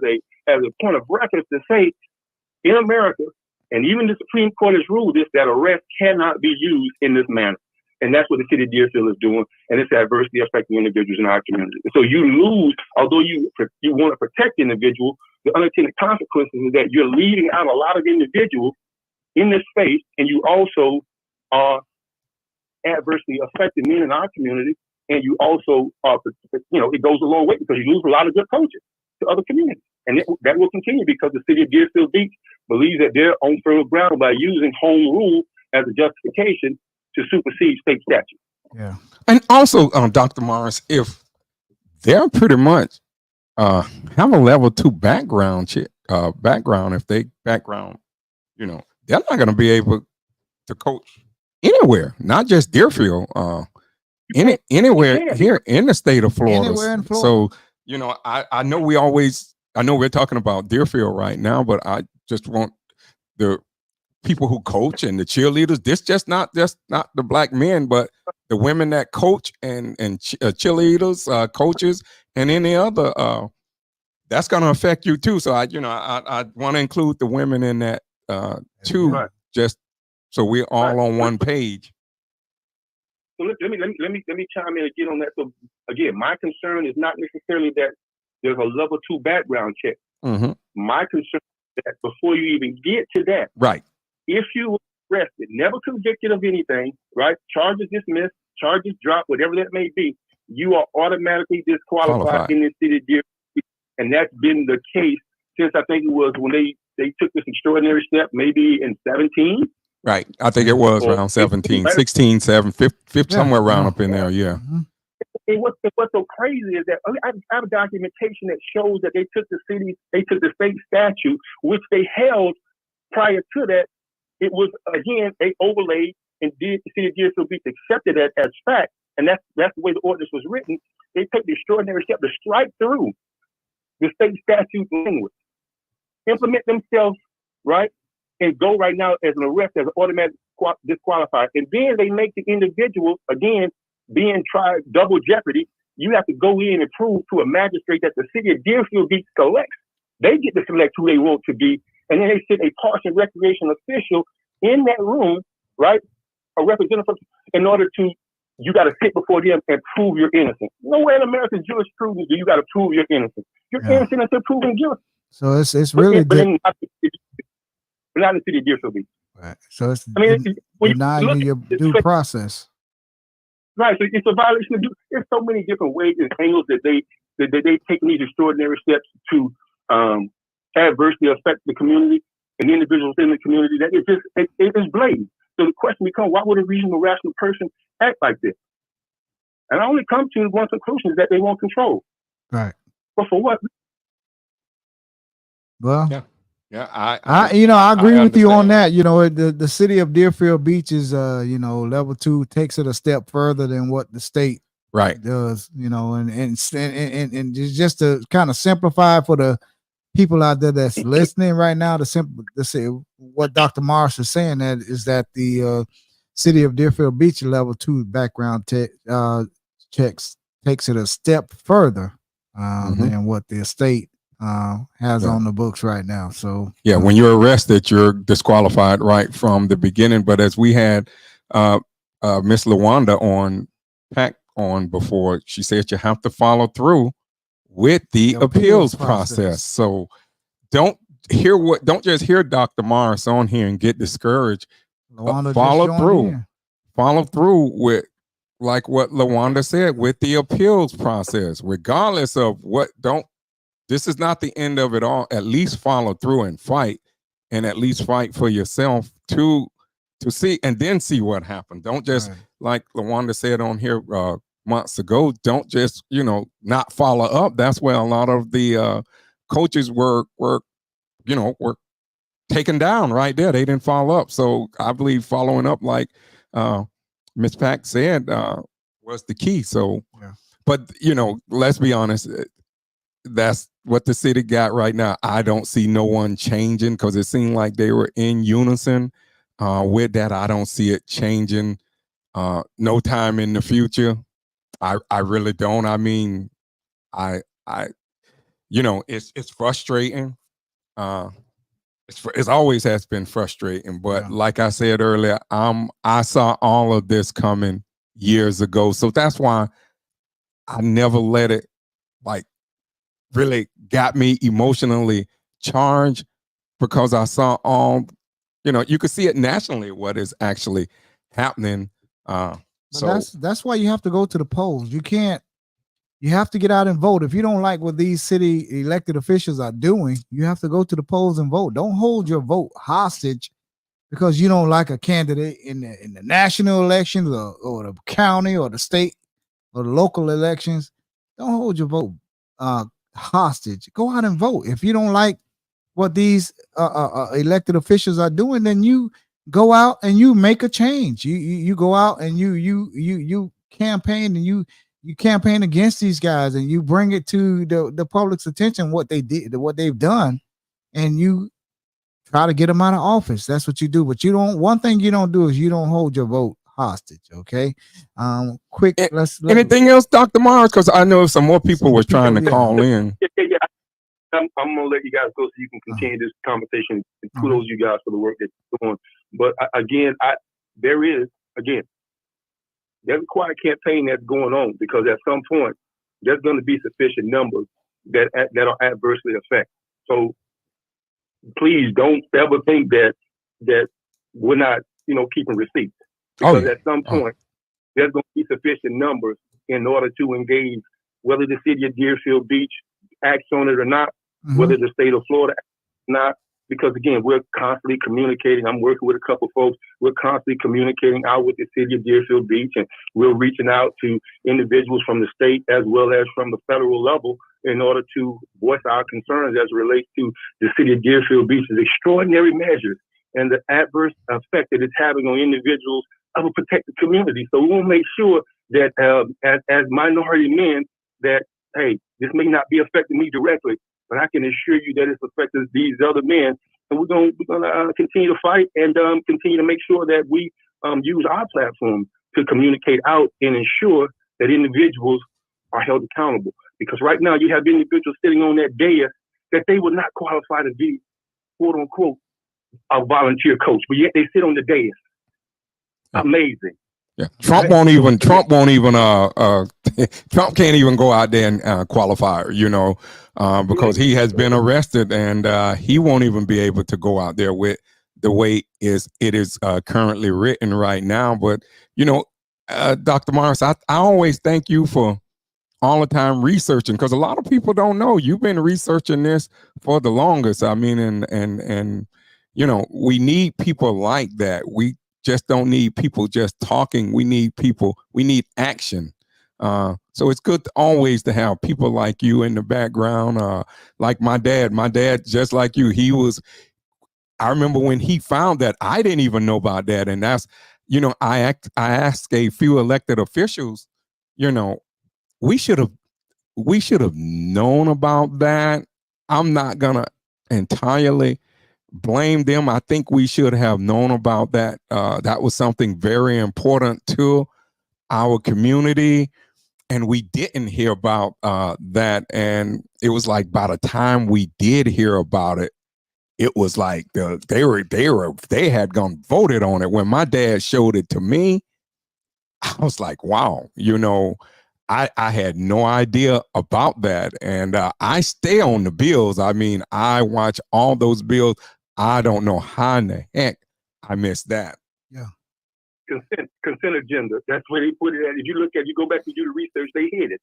a point of reference to say, in America, and even the Supreme Court has ruled this, that arrest cannot be used in this manner. And that's what the city of Deerfield is doing, and it's adversely affecting individuals in our community. So you lose, although you want to protect the individual, the unintended consequences is that you're leaving out a lot of individuals in this space, and you also are adversely affecting men in our community, and you also are, it goes a long way because you lose a lot of good coaches to other communities. And that will continue because the city of Deerfield Beach believes that they're on firm ground by using home rule as a justification to supersede state statute. Yeah. And also, Dr. Morris, if they're pretty much have a level 2 background, if they background, they're not going to be able to coach anywhere, not just Deerfield, anywhere here in the state of Florida. Anywhere in Florida. So, I know we're talking about Deerfield right now, but I just want the people who coach and the cheerleaders, this just not the Black men, but the women that coach and cheerleaders, coaches, and any other, that's going to affect you too. So I want to include the women in that too, right. Just so we're all on one page. So let me chime in again on that. So again, my concern is not necessarily that there's a level 2 background check. My concern is that before you even get to that, right? If you were arrested, never convicted of anything, right? Charges dismissed, charges dropped, whatever that may be, you are automatically disqualified in the city of Deerfield. And that's been the case since I think it was when they took this extraordinary step, maybe in 17. Right. I think it was around 17, 16, 7, 15, somewhere around up in there. Yeah. And what's so crazy is that I have documentation that shows that they took the state statute, which they held prior to that. It was, again, they overlaid and the city of Deerfield Beach accepted that as fact. And that's the way the ordinance was written. They took the extraordinary step to strike through the state statute language, implement themselves, right, and go right now as an arrest, as an automatic disqualified. And then they make the individual, again, being tried double jeopardy. You have to go in and prove to a magistrate that the city of Deerfield Beach selects. They get to select who they want to be. And then they sit a parks and recreation official in that room, right, a representative, in order to, you got to sit before them and prove you're innocent. Nowhere in American jurisprudence do you got to prove you're innocent. You're innocent until proven guilty. So it's really but not in the city of Deerfield Beach. Right. So it's when denying you your due process. Right. So it's a violation of due. There's so many different ways and angles that they taking these extraordinary steps to adversely affect the community and the individuals in the community. That it is blatant. So the question becomes, why would a reasonable, rational person act like this? And I only come to one conclusion, is that they want control. Right. But for what? Well, yeah. I agree with you on that. The city of Deerfield Beach is, level 2 takes it a step further than what the state does. And just to kind of simplify for the people out there that's listening right now, to say what Dr. Morris is saying, that is that the city of Deerfield Beach level 2 background checks takes it a step further than what the state has on the books right now. So when you're arrested, you're disqualified right from the beginning. But as we had Miss LaWanda on before, she said you have to follow through with the appeals process. So don't don't just hear Dr. Morris on here and get discouraged. Lawanda just Follow joined through. in. Follow through with, like what LaWanda said, with the appeals process, regardless of this is not the end of it all. At least follow through and fight, and at least fight for yourself to see, and then see what happened. Don't just, Right. like LaWanda said on here months ago, don't just, not follow up. That's where a lot of the coaches were taken down right there. They didn't follow up. So I believe following up, like Ms. Pack said, was the key. So, Yeah. but let's be honest, that's what the city got right now. I don't see no one changing, because it seemed like they were in unison with that. I don't see it changing no time in the future. I really don't. I mean, it's frustrating. It's always has been frustrating, but Yeah. like I said earlier, I saw all of this coming years ago. So that's why I never let it, like, really got me emotionally charged, because I saw all, you could see it nationally, what is actually happening. But So that's why you have to go to the polls. You have to get out and vote. If you don't like what these city elected officials are doing, you have to go to the polls and vote. Don't hold your vote hostage because you don't like a candidate in the national elections or the county or the state or the local elections. Don't hold your vote hostage. Go out and vote. If you don't like what these elected officials are doing, then you go out and you make a change. You go out and you campaign, and you campaign against these guys, and you bring it to the public's attention what they did, what they've done, and you try to get them out of office. That's what you do. But one thing you don't do is you don't hold your vote hostage. Okay. Quick. Anything else, Dr. Morris? Because I know some more people were trying to call in. Yeah. I'm gonna let you guys go so you can continue this conversation. Kudos you guys for the work that you're doing. But there's a quiet campaign that's going on, because at some point there's going to be sufficient numbers that'll adversely affect. So please don't ever think that we're not keeping receipts, because at some point there's going to be sufficient numbers in order to engage, whether the city of Deerfield Beach acts on it or not, whether the state of Florida acts or not. Because again, we're constantly communicating. I'm working with a couple folks. We're constantly communicating out with the city of Deerfield Beach, and we're reaching out to individuals from the state as well as from the federal level in order to voice our concerns as it relates to the city of Deerfield Beach's extraordinary measures and the adverse effect that it's having on individuals of a protected community. So we want to make sure that as minority men, that, hey, this may not be affecting me directly, but I can assure you that it's affecting these other men. And we're going to continue to fight and continue to make sure that we use our platform to communicate out and ensure that individuals are held accountable. Because right now you have individuals sitting on that dais that they would not qualify to be, quote unquote, a volunteer coach, but yet they sit on the dais. Amazing. Yeah, Trump won't even. Trump can't even go out there and qualify, because he has been arrested, and he won't even be able to go out there with the way it is currently written right now. But Dr. Morris, I always thank you for all the time researching, because a lot of people don't know you've been researching this for the longest. I mean, and we need people like that. We just don't need people just talking. We need people. We need action. So it's good always to have people like you in the background. Like my dad. My dad, just like you, I remember when he found that, I didn't even know about that, and that's, I asked a few elected officials, we should have known about that. I'm not gonna entirely blame them. I think we should have known about that. That was something very important to our community, and we didn't hear about that. And it was like, by the time we did hear about it, it was like they had gone voted on it. When my dad showed it to me, I was like, wow, I had no idea about that. And I stay on the bills. I mean, I watch all those bills. I don't know how in the heck I missed that. Consent agenda. That's where they put it at. If you look at, you go back and do the research, they hid it.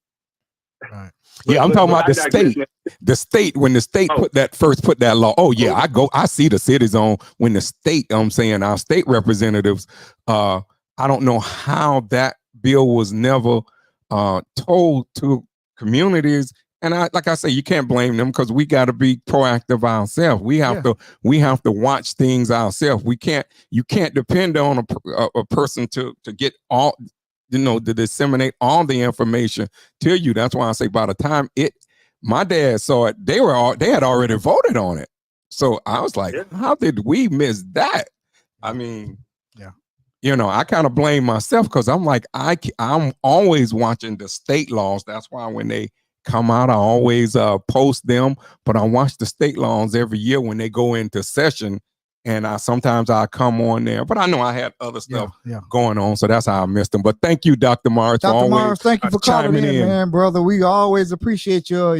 Right. Yeah, I'm talking about the state. man. The state, when the state put that law. Oh yeah, I see the city zone when the state. I'm saying our state representatives. I don't know how that bill was never told to communities. And like I say, you can't blame them because we got to be proactive ourselves. We have to watch things ourselves. You can't depend on a person to get all, to disseminate all the information to you. That's why I say by the time my dad saw it, they had already voted on it. So I was like, how did we miss that? I mean, I kind of blame myself because I'm like, I'm always watching the state laws. That's why when they come out, I always post them, but I watch the state laws every year when they go into session, and sometimes I come on there, but I know I had other stuff going on, so that's how I missed them. But thank you, Dr. Morris. Dr. Morris, thank you for calling in, man, brother. We always appreciate your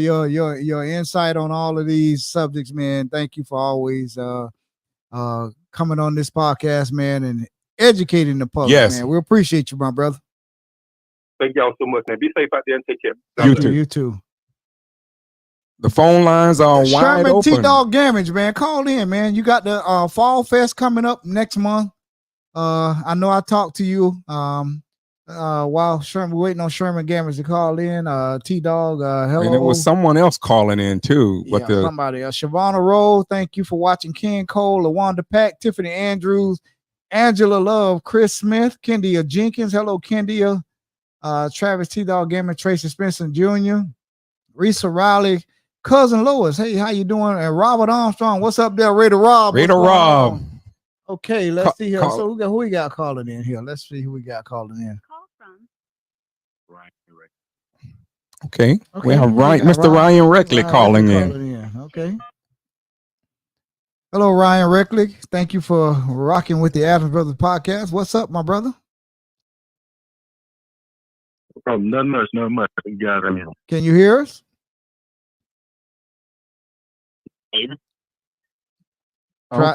insight on all of these subjects, man. Thank you for always coming on this podcast, man, and educating the public, man. We appreciate you, my brother. Thank y'all so much, man. Be safe out there and take care. You too. The phone lines are wide Sherman open. T-Dog Gamage, man. Call in, man. You got the Fall Fest coming up next month. I know I talked to you while we're waiting on Sherman Gamage to call in. T-Dog, hello. And it was someone else calling in too. But somebody else. Shavonna Rowe, thank you for watching. Ken Cole, LaWanda Pack, Tiffany Andrews, Angela Love, Chris Smith, Kendia Jenkins. Hello, Kendia. Travis T-Dog Gamer, Tracy Spencer Jr., Risa Riley, Cousin Lois. Hey, how you doing? And Robert Armstrong. What's up there, Raider Rob? Raider Rob. Okay, let's see here. So who we got calling in here? Let's see who we got calling in. Call from Ryan. Okay. We have Mr. Ryan Reckley calling in. Okay. Hello, Ryan Reckley. Thank you for rocking with the Adams Brothers podcast. What's up, my brother? Nothing much. You guys, can you hear us?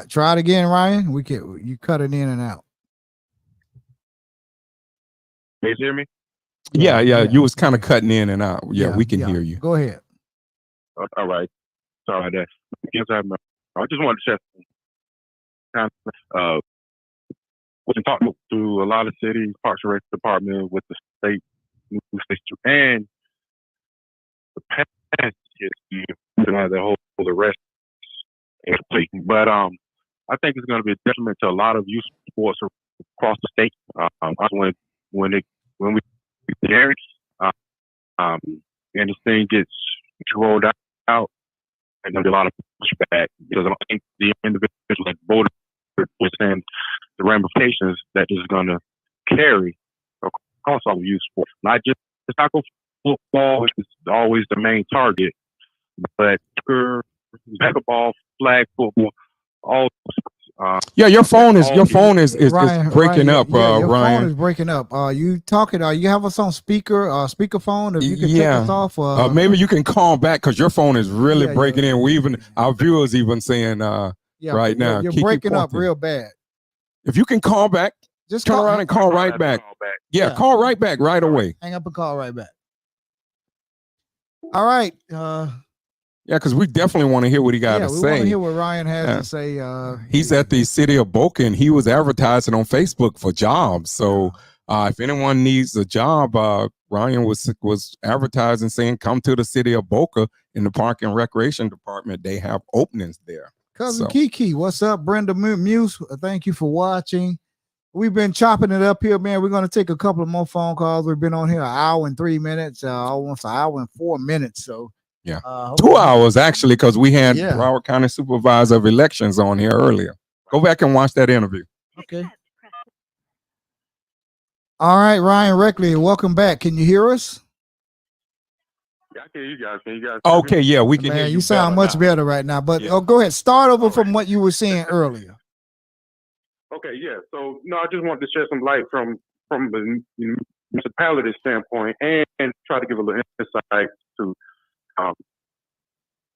Try it again, Ryan. You cut it in and out. Can you hear me? Yeah. You was kind of cutting in and out. Yeah, we can hear you. Go ahead. All right. Sorry that. I just wanted to check. We've been talking to a lot of cities, Parks and Rec Department, with the state, and the past is the rest. But I think it's going to be a detriment to a lot of youth sports across the state. When we get and this thing gets rolled out, and there's a lot of pushback because I don't think the individual that voted within the ramifications that this is going to carry across all of youth sports. Not just tackle football, which is always the main target, but basketball, flag football, all. Your phone is Ryan, breaking up, your Ryan. phone is breaking up. You talking? You have us on speakerphone? If you can take us off, maybe you can call back because your phone is really breaking in. Our viewers even saying right now you're breaking up real bad. If you can call back, just turn around and call right back. Yeah, call right back right away. Hang up and call right back. All right. Yeah, because we definitely want to hear what he got to say. We want to hear what Ryan has to say. He's at the city of Boca, and he was advertising on Facebook for jobs. So if anyone needs a job, Ryan was advertising saying, come to the city of Boca in the Park and Recreation Department. They have openings there. Cousin Kiki, what's up? Brenda Muse, thank you for watching. We've been chopping it up here, man. We're going to take a couple of more phone calls. We've been on here 1 hour and 3 minutes, almost 1 hour and 4 minutes. So, 2 hours actually, because we had Broward County Supervisor of Elections on here earlier. Go back and watch that interview. Okay. All right, Ryan Reckley, welcome back. Can you hear us? Yeah, I can hear you guys. Can you guys? Okay, yeah, we can hear you. You sound much better right now. But go ahead, start over from what you were saying earlier. Okay, yeah. So no, I just wanted to shed some light from the municipality standpoint and try to give a little insight to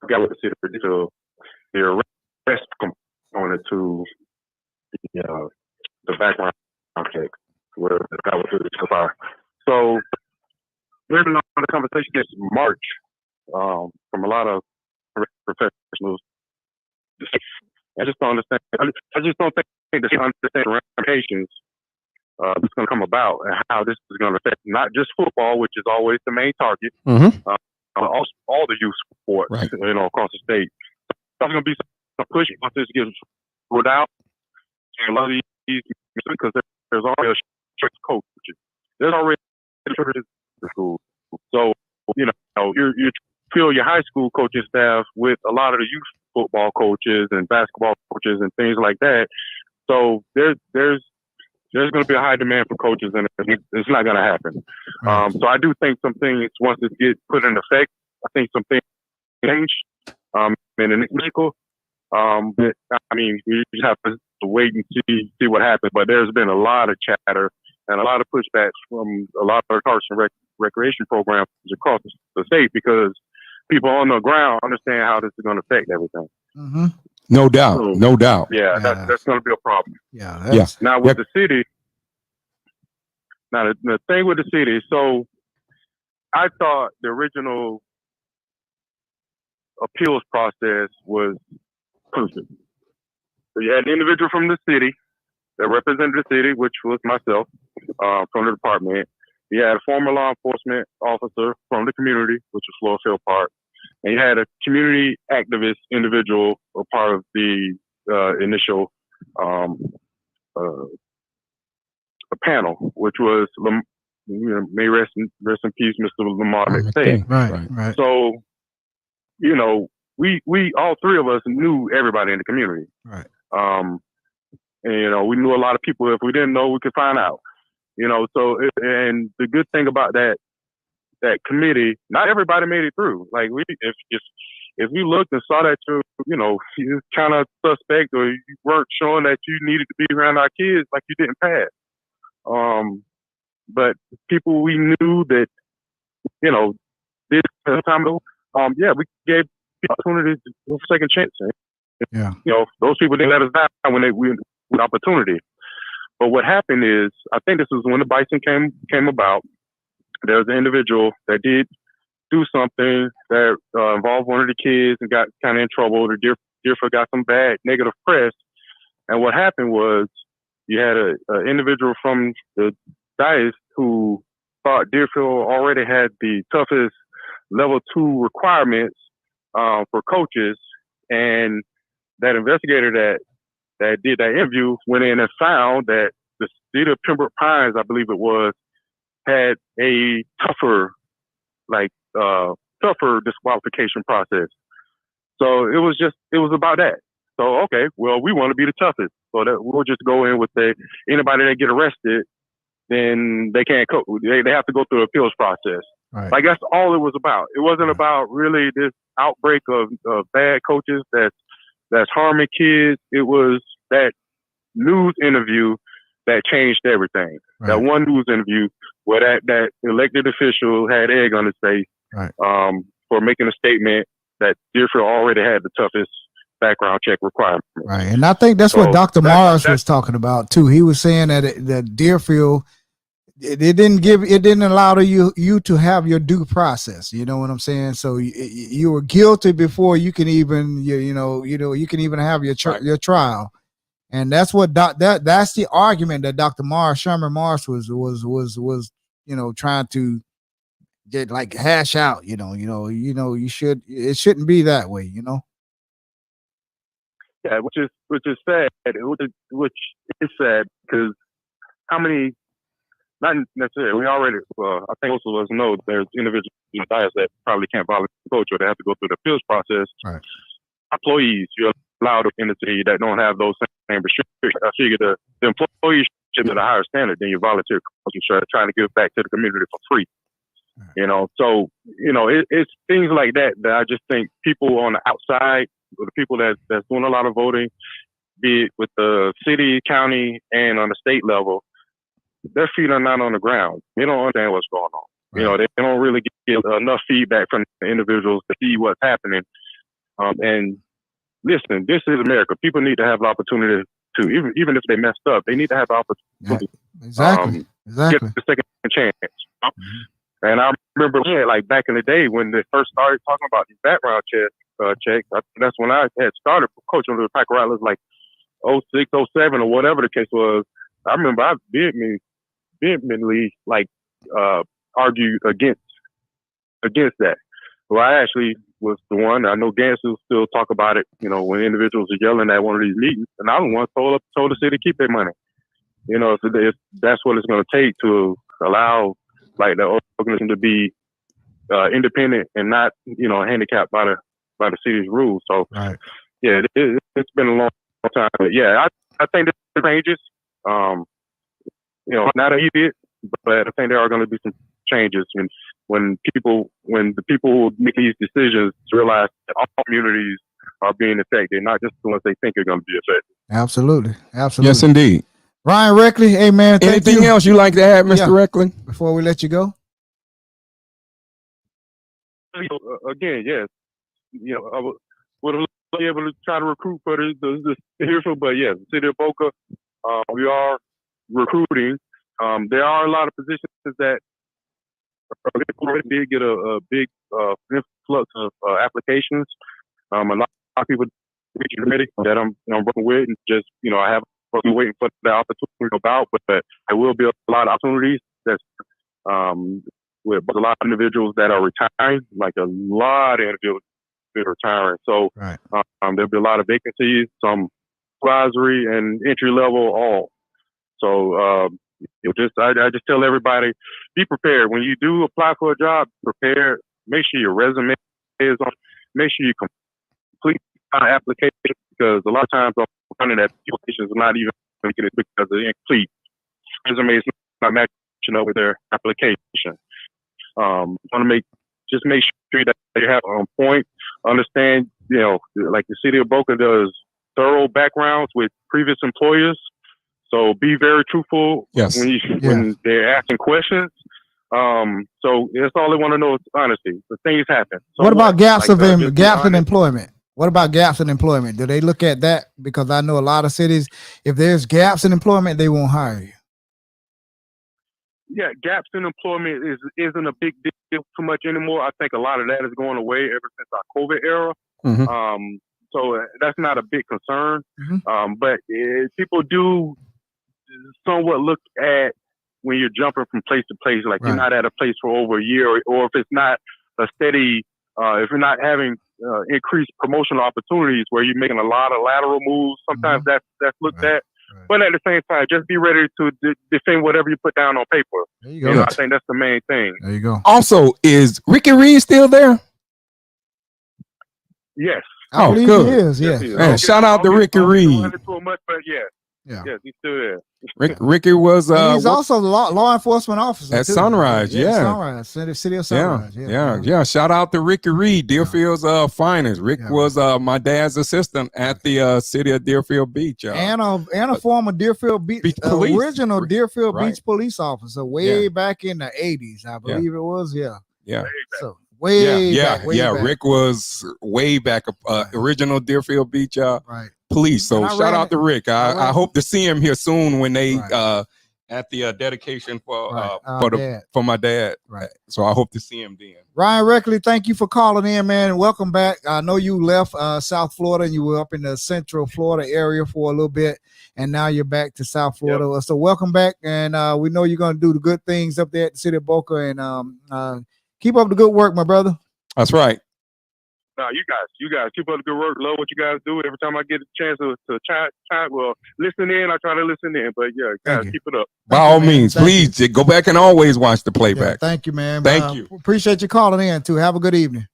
Gallagher City to the arrest component to the background check, whatever that was so far. So there's been a lot of conversation this March from a lot of professionals. I just don't understand. I just don't think they understand the ramifications that's going to come about and how this is going to affect not just football, which is always the main target, also all the youth sports, right, across the state. There's going to be some push once this gets rolled out. And a lot of these, because there's already a strict coach. There's already churches in school. So, you fill your high school coaching staff with a lot of the youth football coaches and basketball coaches and things like that. So there's going to be a high demand for coaches, and it's not going to happen. Right. So I do think some things, once it gets put in effect, I think some things change in the next cycle. But, I mean, we just have to wait and see what happens. But there's been a lot of chatter and a lot of pushbacks from a lot of Carson recreation programs across the state because people on the ground understand how this is going to affect everything. Mm-hmm. No doubt, So, no doubt. Yeah, that's going to be a problem. Yeah. Now with the city, the thing with the city, so I thought the original appeals process was perfect. So you had an individual from the city that represented the city, which was myself, from the department. You had a former law enforcement officer from the community, which was Floorfield Park. And you had a community activist individual, a part of the initial panel, which was, may rest in peace, Mr. Lamar McStay. Right. So, we all three of us knew everybody in the community. Right. And, we knew a lot of people. If we didn't know, we could find out. So, and the good thing about that committee, not everybody made it through. Like if you looked and saw that you're kind of suspect or you weren't showing that you needed to be around our kids, like you didn't pass. But people we knew that, this time ago, we gave opportunities a second chance. Yeah. Those people didn't let us down when with opportunity. But what happened is, I think this was when the Bison came about. There was an individual that did do something that involved one of the kids and got kind of in trouble. The Deerfield got some bad negative press. And what happened was you had an individual from the diocese who thought Deerfield already had the toughest level 2 requirements for coaches. And that investigator that did that interview went in and found that the city of Pembroke Pines, I believe it was, had a tougher disqualification process. So it was about that. So, okay, well, we want to be the toughest. So that we'll just go in with anybody that get arrested, then they can't coach. They have to go through the appeals process. Right. Like that's all it was about. It wasn't about really this outbreak of bad coaches that's harming kids. It was that news interview that changed everything. Right. That one news interview where that elected official had egg on his face, right, for making a statement that Deerfield already had the toughest background check requirement. Right. And I think that's what Dr. Morris was talking about too. He was saying that Deerfield, it didn't allow you to have your due process. You know what I'm saying? So you were guilty before you can even you can even have your trial. And that's what that's the argument that Dr. Sherman Morris was trying to get hash out. It shouldn't be that way. Yeah, which is sad. Which is sad because how many? Not necessarily. We already. I think most of us know there's individuals in the diocese that probably can't volunteer coach or they have to go through the appeals process. Right. Employees, you're allowed in the city that don't have those same restrictions. I figure the employees should be at a higher standard than your volunteer coach trying to give back to the community for free. Right. So it's things like that I just think people on the outside, the people that's doing a lot of voting, be it with the city, county, and on the state level, their feet are not on the ground. They don't understand what's going on. Right. You know, they don't really get enough feedback from the individuals to see what's happening. And listen, this is America. People need to have the opportunity to, even if they messed up, they need to have the opportunity Exactly. Exactly. get the second chance. Mm-hmm. And I remember, like back in the day when they first started talking about these background checks, that's when I had started coaching the Packer Rattlers, like 06, 07, or whatever the case was. I remember I vehemently like argued against that. Well, I actually was the one. I know Gans will still talk about it. You know, when individuals are yelling at one of these meetings, and I was the one told the city to keep their money. You know, so that's what it's going to take to allow like the organization to be independent and not, you know, handicapped by the city's rules. So, right. Yeah, it's been a long time. But yeah, I think there's changes. You know, not easy, but I think there are going to be some changes when the people who make these decisions realize that all communities are being affected, not just the ones they think are going to be affected. Absolutely. Absolutely. Yes, indeed. Ryan Reckley, hey man. Anything else you like to add, Mr. Reckley? Before we let you go? Again, yes. You know, I would be able to try to recruit for the Deerfield, but yes, the city of Boca, we are recruiting. There are a lot of positions that already did get a big influx of applications. A lot of people ready that I'm working with, and just, you know, I have been waiting for the opportunity about, but there will be a lot of opportunities that's with a lot of individuals that are retiring, like a lot of individuals that are retiring. So right. There'll be a lot of vacancies, some supervisory and entry level, all. So I just tell everybody, be prepared. When you do apply for a job, prepare. Make sure your resume is on. Make sure you complete the application, because a lot of times I'm finding that applications are not even making it because they're incomplete. Resume is not matching up with their application. Want to make sure that you have on point. Understand, you know, like the city of Boca does thorough backgrounds with previous employers. So be very truthful when they're asking questions. So that's all they want to know is honesty. The things happen. So what about gaps in employment? What about gaps in employment? Do they look at that? Because I know a lot of cities, if there's gaps in employment, they won't hire you. Yeah, gaps in employment isn't a big deal too much anymore. I think a lot of that is going away ever since our COVID era. Mm-hmm. So that's not a big concern. Mm-hmm. But people do somewhat look at when you're jumping from place to place, like you're not at a place for over a year, or if it's not a steady, if you're not having increased promotional opportunities where you're making a lot of lateral moves. Sometimes that's looked at. Right. But at the same time, just be ready to defend whatever you put down on paper. There you go. You know, I think that's the main thing. There you go. Also, is Ricky Reed still there? Yes. I believe good. He is. Yes. Man, shout out to Ricky Reed. Much, but yes, he's still there. Ricky was he's also the law enforcement officer at Sunrise. Sunrise, city of Sunrise. Yeah. Shout out to Ricky Reed, Deerfield's finest. Rick was my dad's assistant at the city of Deerfield Beach, and a former Deerfield Beach police. Original Deerfield Beach police officer way back in the 80s, I believe it was. Yeah. So way back. Rick was way back, original Deerfield Beach police. So shout out to Rick. I hope to see him here soon when they at the dedication for my dad. Right. So I hope to see him then. Ryan Reckley, thank you for calling in, man, and welcome back. I know you left South Florida and you were up in the Central Florida area for a little bit, and now you're back to South Florida. Yep. So welcome back, and we know you're going to do the good things up there at the city of Boca, and keep up the good work, my brother. That's right. No, you guys keep up the good work. Love what you guys do. Every time I get a chance to chat, listen in. I try to listen in. But guys, keep it up. By all means, please go back and always watch the playback. Thank you, man. Thank you. Appreciate you calling in too. Have a good evening.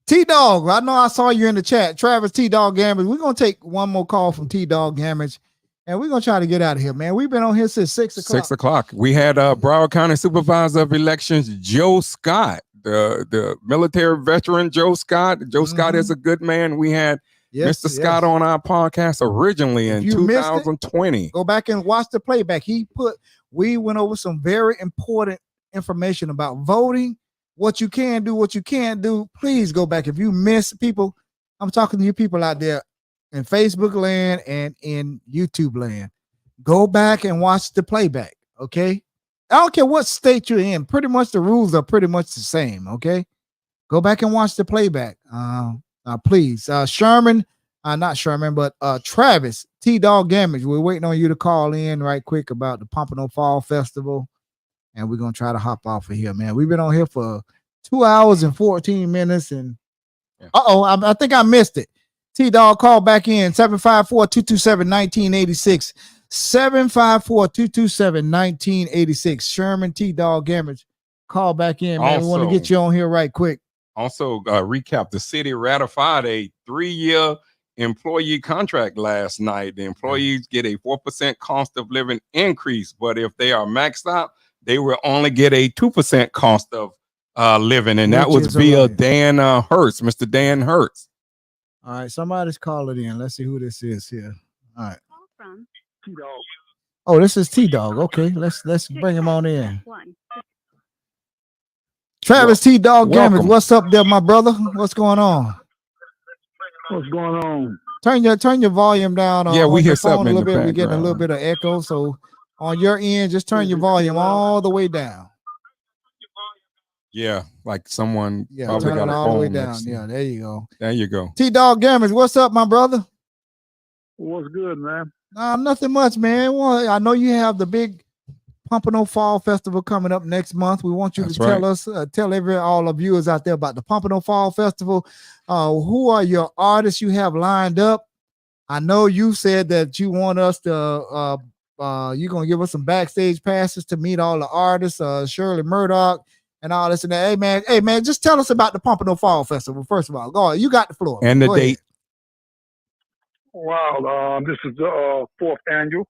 T-Dog, I know I saw you in the chat. Travis T-Dog Gamage. We're gonna take one more call from T-Dog Gamage. And we're going to try to get out of here, man. We've been on here since 6 o'clock. 6 o'clock. We had Broward County Supervisor of Elections, Joe Scott, the military veteran, Joe Scott. Joe Scott is a good man. We had Yes, Mr. Scott on our podcast originally in If you missed it, 2020. Go back and watch the playback. We went over some very important information about voting, what you can do, what you can't do. Please go back. If you miss people, I'm talking to you people out there in Facebook land and in YouTube land. Go back and watch the playback. Okay. I don't care what state you're in. Pretty much the rules are pretty much the same. Okay. Go back and watch the playback. Please. Sherman, not Sherman, but Travis, T-Dog Gamage. We're waiting on you to call in right quick about the Pompano Fall Festival. And we're going to try to hop off of here, man. We've been on here for 2 hours and 14 minutes. And I think I missed it. T-Dog, call back in 754-227-1986. 754-227-1986. Sherman T-Dog Gamage, call back in, man. We want to get you on here right quick. Also, recap, the city ratified a 3-year employee contract last night. The employees get a 4% cost of living increase, but if they are maxed out, they will only get a 2% cost of living, and that was via Dan Hertz, Mr. Dan Hertz. All right, somebody's calling in. Let's see who this is here. All right. Call from T-Dog. Oh, this is T-Dog. Okay, let's bring him on in. 1. Travis T-Dog Gamage, welcome. what's up there, my brother? What's going on? What's going on? Turn your volume down. Yeah, we on hear the phone something a in little the bit. We're getting a little background. bit of echo. So on your end, just turn your volume all the way down. Yeah, like someone Yeah, probably turn got it a all the way phone down. next to Yeah, them. there you go. There you go. T-Dog Gamage, what's up, my brother? What's good, man? Nothing much, man. Well, I know you have the big Pompano Fall Festival coming up next month. We want you That's to tell us, tell all the viewers out there about the Pompano Fall Festival. Who are your artists you have lined up? I know you said that you want us to, you're going to give us some backstage passes to meet all the artists, Shirley Murdoch and all this and that. Hey, man, just tell us about the Pompano Fall Festival, first of all. Go on, you got the floor. And the Go ahead. date. Wow, this is the 4th annual.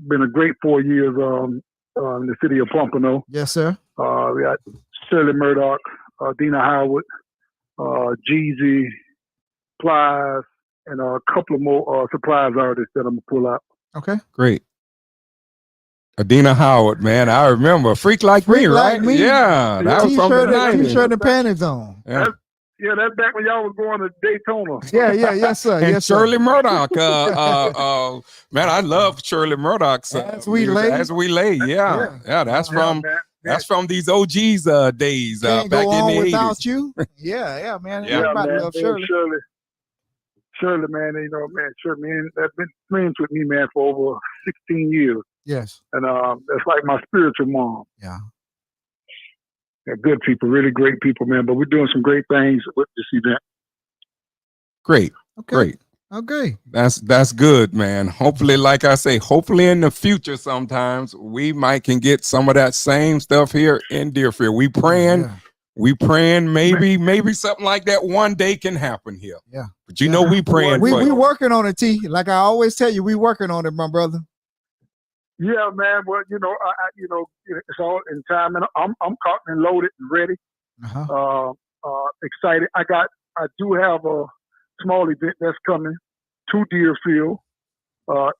Been a great 4 years in the city of Pompano. Yes, sir. We got Shirley Murdoch, Dina Howard, Jeezy, Plies, and a couple of more surprise artists that I'm going to pull out. Okay. Great. Adina Howard, man. I remember Freak Like Freak Me, Like right? Me. Yeah, that was from the 90s. T-shirt and panties on. Yeah. Yeah, that's back when y'all was going to Daytona. Yes, sir. And Yes, sir. Shirley Murdoch, man, I love Shirley Murdoch's As We Lay. As We Lay, yeah. That's from man. that's from these OGs days Can't back go in on the without 80s. you. Yeah, man. Yeah, Everybody man. loves Shirley. Shirley, man, Shirley, man, that's been friends with me, man, for over 16 years. Yes. And that's like my spiritual mom. Yeah. They're good people, really great people, man. But we're doing some great things with this event. Great, Okay. great. Okay. That's good, man. Hopefully, like I say, hopefully in the future, sometimes we can get some of that same stuff here in Deerfield. We praying. Yeah. We praying maybe something like that one day can happen here. Yeah. But you know we praying We for you. working on it, T. Like I always tell you, we working on it, my brother. Yeah, man. Well, it's all in time, and I'm caught and loaded and ready. Uh-huh. Excited. I do have a small event that's coming to Deerfield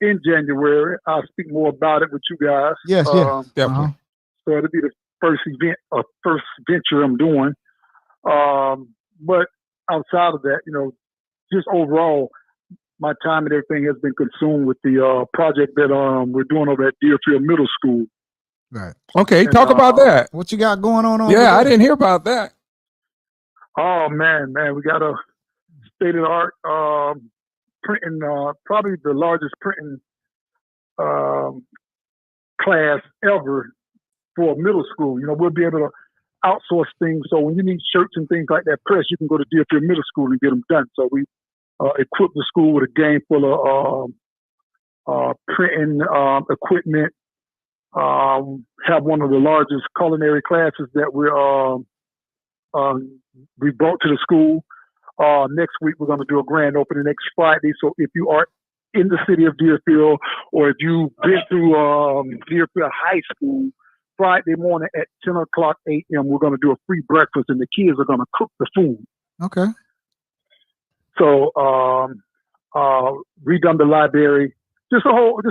in January. I'll speak more about it with you guys. Yes, yeah. Definitely. Uh-huh. So it'll be the first event, first venture I'm doing. But outside of that, just overall, my time and everything has been consumed with the project that we're doing over at Deerfield Middle School. Right. Okay, And, talk about that. What you got going on? Yeah, I didn't hear about that. Oh man, we got a state of the art printing, probably the largest printing class ever for middle school. We'll be able to outsource things. So when you need shirts and things like that press, you can go to Deerfield Middle School and get them done. So we equip the school with a game full of printing equipment. Have one of the largest culinary classes that we brought to the school. Next week we're going to do a grand opening next Friday. So if you are in the city of Deerfield, or if you've been through Deerfield High School, Friday morning at 10 o'clock a.m. we're going to do a free breakfast, and the kids are going to cook the food. Okay. So redone the library, just a whole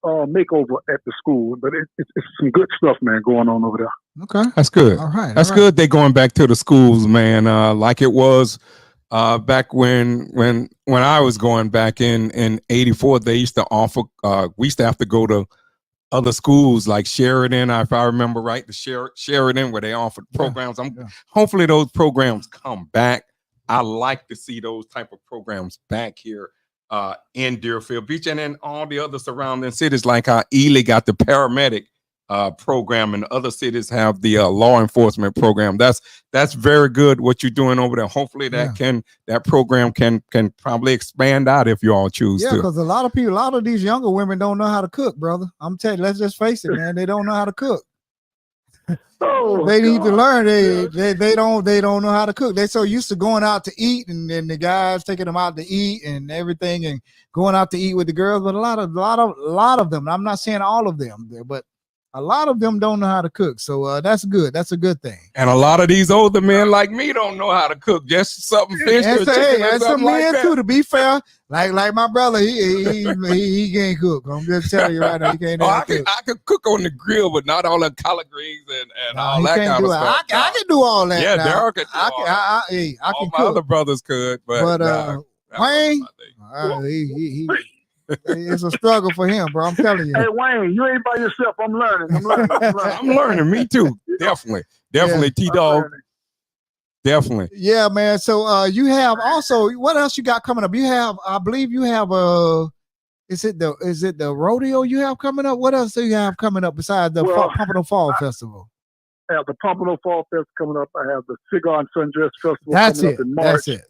makeover at the school. But it's some good stuff, man, going on over there. Okay. That's good. All right. That's good. They going back to the schools, man. Like it was back when I was going back in '84. They used to offer. We used to have to go to other schools like Sheridan, if I remember right, the Sheridan where they offered programs. Hopefully those programs come back. I like to see those type of programs back here in Deerfield Beach, and then all the other surrounding cities, like how Ely got the paramedic program, and other cities have the law enforcement program. That's very good what you're doing over there. Hopefully that program can probably expand out if you all choose to. Yeah, because a lot of these younger women don't know how to cook, brother. I'm telling you, let's just face it, man. They don't know how to cook. They need to learn. They don't know how to cook. They're so used to going out to eat, and then the guys taking them out to eat and everything, and going out to eat with the girls. But a lot of them. I'm not saying all of them, but a lot of them don't know how to cook. So that's good. That's a good thing. And a lot of these older men like me don't know how to cook. Just something fish or chicken or something like that. Too, to be fair, like my brother, he can't cook. I'm just telling you right now, he can't. I can cook on the grill, but not all the collard greens and all that kind of stuff. I can do all that. Yeah, now. Derek can do all I all can my cook. other brothers could, but Wayne, it's a struggle for him, bro. I'm telling you. Hey, Wayne, you ain't by yourself. I'm learning. I'm learning. Me too. Definitely, T-Dog. Definitely. Yeah, man. So you have also, what else you got coming up? You have, I believe you have is it the rodeo you have coming up? What else do you have coming up besides the Pompano Fall Festival? I have the Pompano Fall Fest coming up. I have the Cigar and Sundress Festival That's coming it. up in March. That's it.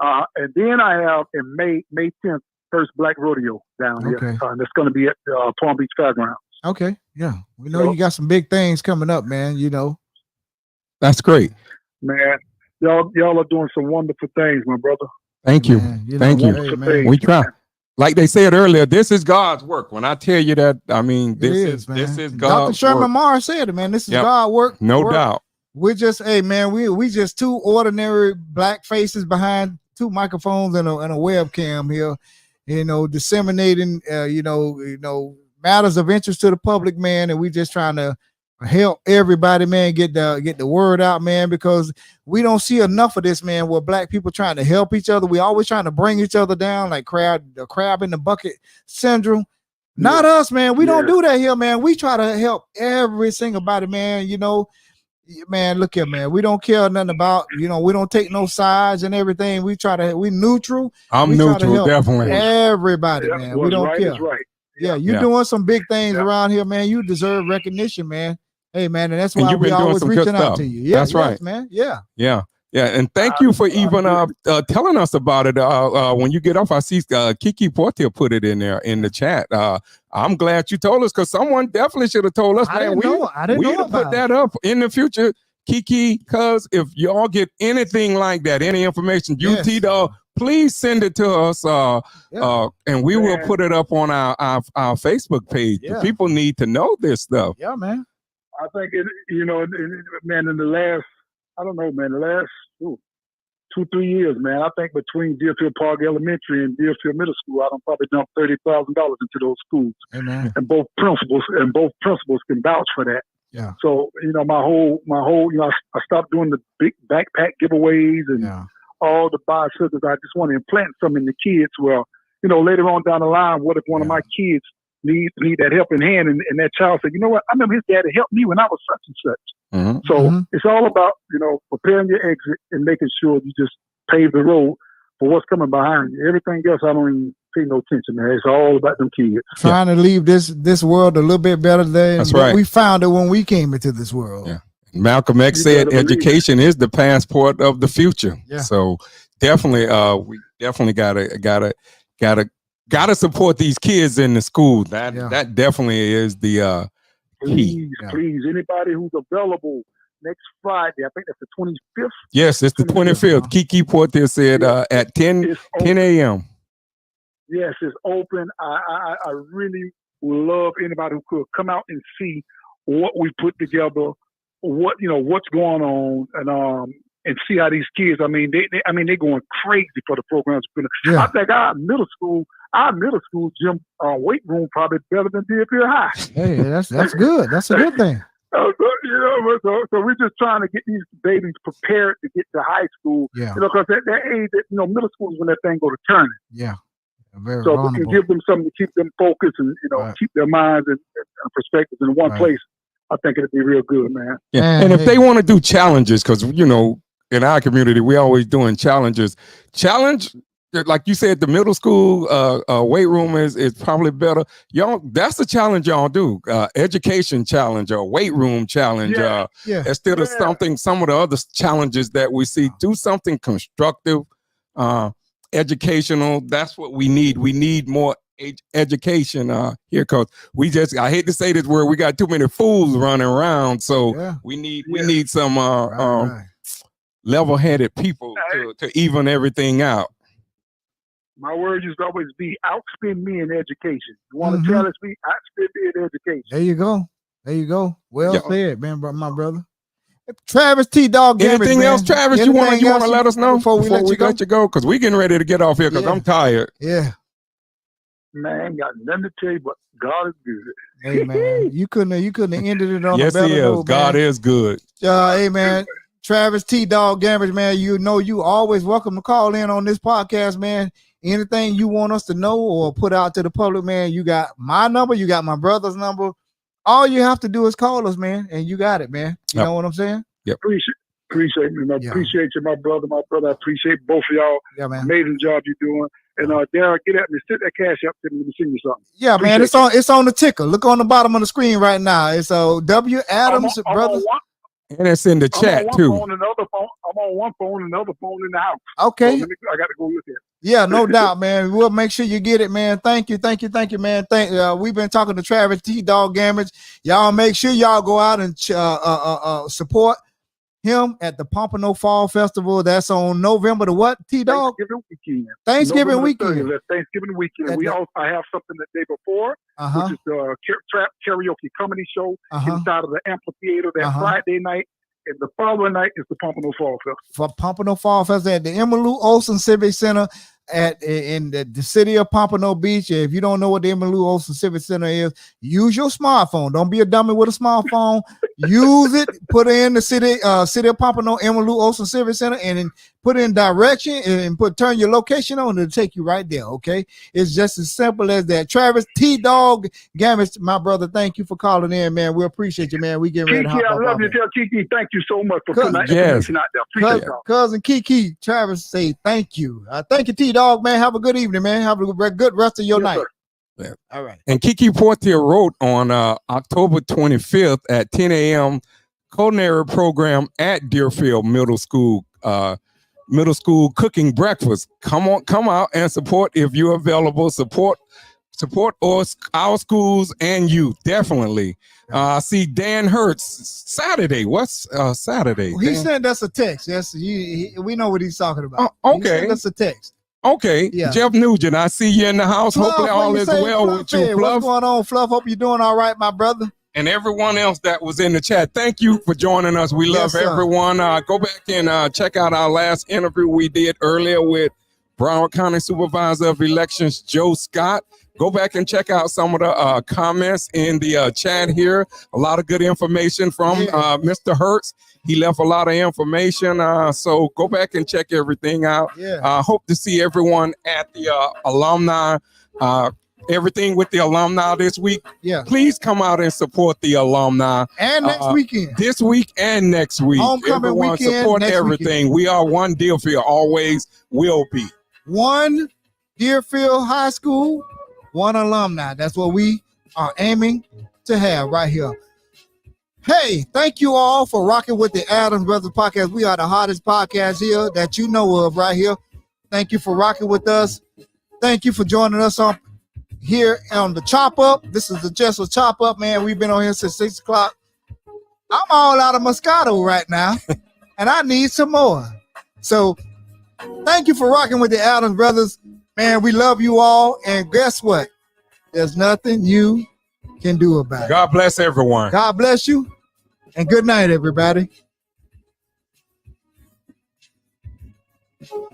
And then I have in May 10th, first Black Rodeo down here. Okay. And it's going to be at Palm Beach Fairgrounds. Okay. Yeah. We know you got some big things coming up, man. You know. That's great. Man, y'all are doing some wonderful things, my brother. Thank you. Thank you. Hey, we try. Like they said earlier, this is God's work. When I tell you that, I mean, this is God's Dr. Sherman work. Morris said it, man. This is God work. No doubt. We're just, hey, man, we just two ordinary black faces behind two microphones and a webcam here, you know, disseminating, you know, matters of interest to the public, man. And we just trying to help everybody, man, get the word out, man, because we don't see enough of this, man, where black people trying to help each other. We always trying to bring each other down, like the crab in the bucket syndrome. Not us, man. We don't do that here, man. We try to help every single body, man. You know, man, look here, man. We don't care nothing about, you know, we don't take no sides and everything. We neutral. I'm neutral, definitely. Everybody, man. We don't care. Right. Yeah, you're doing some big things around here, man. You deserve recognition, man. Hey, man, and that's why we always reaching out to you. Yeah, that's right, man. Yeah. And thank you for even telling us about it. When you get off, I see Kiki Portier put it in there in the chat. I'm glad you told us, because someone definitely should have told us. I didn't know put that up in the future, Kiki. Because if y'all get anything like that, any information, T-Dog, please send it to us, and we will put it up on our Facebook page. The people need to know this stuff. Yeah, man. I think man, in the last, I don't know, man, the last 2-3 years, man, I think between Deerfield Park Elementary and Deerfield Middle School, I don't probably dump $30,000 into those schools. Amen. And both principals can vouch for that. Yeah. So, you know, my whole, I stopped doing the big backpack giveaways and all the bicycles. I just want to implant some in the kids. Well, you know, later on down the line, what if one of my kids need that helping hand, and that child said, you know what, I remember his daddy helped me when I was such and such. So it's all about, you know, preparing your exit and making sure you just pave the road for what's coming behind you. Everything else, I don't even pay no attention, man. It's all about them kids. Trying to leave this world a little bit better than we found it when we came into this world. Yeah. Malcolm X said education is the passport of the future. Yeah. So definitely, we definitely gotta support these kids in the school. That definitely is the key. Please, anybody who's available next Friday, I think that's the 25th. Yes, it's the 25th. Kiki Porter said at 10 a.m. Yes, it's open. I really would love anybody who could come out and see what we put together, what's going on, and and see how these kids. I mean, they're going crazy for the programs. Yeah. I think our middle school gym weight room probably better than Deerfield High. Hey, that's good. That's a good thing. So we're just trying to get these babies prepared to get to high school. Yeah. Because at that age, middle school is when that thing go to turning. Yeah. Very So if we vulnerable. can give them something to keep them focused and Right. keep their minds and perspectives in one Right. place. I think it'd be real good, man. Yeah. Man, And if hey. they want to do challenges, because in our community, we always doing challenges. Challenge, like you said, the middle school weight room is probably better. Y'all, that's the challenge y'all do. Education challenge or weight room challenge. Yeah. Yeah. Instead of some of the other challenges that we see, do something constructive, educational. That's what we need. We need more education here, because I hate to say this word, we got too many fools running around. So Yeah. we need some Right. level-headed people to even everything out. My word used to always be outspend me in education. You want Mhm. to challenge me? Outspend me in education. There you go. There you go. Well Yeah. said, man, my brother. Travis T. Dog. Anything else, Travis? You want to let us know before we let you go? Because we getting ready to get off here because Yeah. I'm tired. Yeah. Man, I ain't got nothing to tell you, but God is good. Hey man, you couldn't have ended it on Yes, a better he is. note, God man. is good. Hey man, Travis T. Dog Gambridge, man. You always welcome to call in on this podcast, man. Anything you want us to know or put out to the public, man, you got my number, you got my brother's number. All you have to do is call us, man, and you got it, man. You Yep. know what I'm saying? Appreciate me. I Yeah. appreciate you, my brother. I appreciate both of y'all. Yeah, man. Amazing job you're doing. And Darryl, get at me. Sit that cash up to me. Let me send you something. Yeah, man. Appreciate It's on the ticker. Look on the bottom of the screen right now. It's W Adams, I'm brothers. And it's in the I'm chat on one too. phone, another phone. I'm on one phone, another phone in the house. Okay. So I got to go look at it. Yeah, no doubt, man. We'll make sure you get it, man. Thank you, man. We've been talking to Travis T. Dog Gambridge. Y'all make sure y'all go out and support him at the Pompano Fall Festival. That's on November the what, T. Dog? Thanksgiving weekend. Thanksgiving November the weekend. 30th, that's Thanksgiving weekend. That- We that- also I have something the day before, Uh-huh. which is the trap karaoke comedy show Uh-huh. inside of the amphitheater that Uh-huh. Friday night. And the following night is the Pompano Fall Festival. For Pompano Fall Festival at the Emmylou Olsen Civic Center in the city of Pompano Beach. If you don't know what the Emmylou Olsen Civic Center is, use your smartphone. Don't be a dummy with a smartphone. Use it. Put in the city of Pompano Emmylou Olsen Civic Center and then put in direction and turn your location on. It'll take you right there. Okay, it's just as simple as that. Travis T. Dog Gambridge, my brother, thank you for calling in, man. We appreciate you, man. We getting ready to Kiki, hop I off love you. out there. Tell Kiki, thank you so much for Cousin, putting that yes. information out there. Appreciate y'all. Cousin Kiki, Travis say thank you. Thank you, T Dog, man. Have a good evening, man. Have a good rest of your Yes, night. sir. Yeah. All right. And Kiki Portier wrote on October 25th at 10 a.m. culinary program at Deerfield Middle School cooking breakfast. Come out and support if you're available. Support us, our schools and you definitely. I see Dan Hertz Saturday. What's Saturday? He Dan? sent us a text. Yes, we know what he's talking about. Oh, He okay. sent us a text. Okay, Yeah. Jeff Nugent, I see you in the house. Hopefully Fluff, all what is say, well Fluff? with you, Hey, Fluff. what's going on, Fluff? Hope you're doing all right, my brother. And everyone else that was in the chat. Thank you for joining us. We love Yes, sir. everyone. Go back and check out our last interview we did earlier with Broward County Supervisor of Elections, Joe Scott. Go back and check out some of the comments in the chat here. A lot of good information from Mr. Hertz. He left a lot of information. So go back and check everything out. Yeah. Hope to see everyone at the alumni, everything with the alumni this week. Yeah. Please come out and support the alumni And next weekend. this week and next week. Homecoming Everyone weekend, support next everything. We are one Deerfield, always will be. One Deerfield High School, one alumni. That's what we are aiming to have right here. Hey, thank you all for rocking with the Adams Brothers podcast. We are the hottest podcast here that you know of right here. Thank you for rocking with us. Thank you for joining us on here on the Chop Up. This is the Jessel Chop Up, man. We've been on here since 6 o'clock. I'm all out of Moscato right now, and I need some more. So thank you for rocking with the Adams Brothers. Man, we love you all. And guess what? There's nothing you can do about it. God bless everyone. God bless you. And good night, everybody.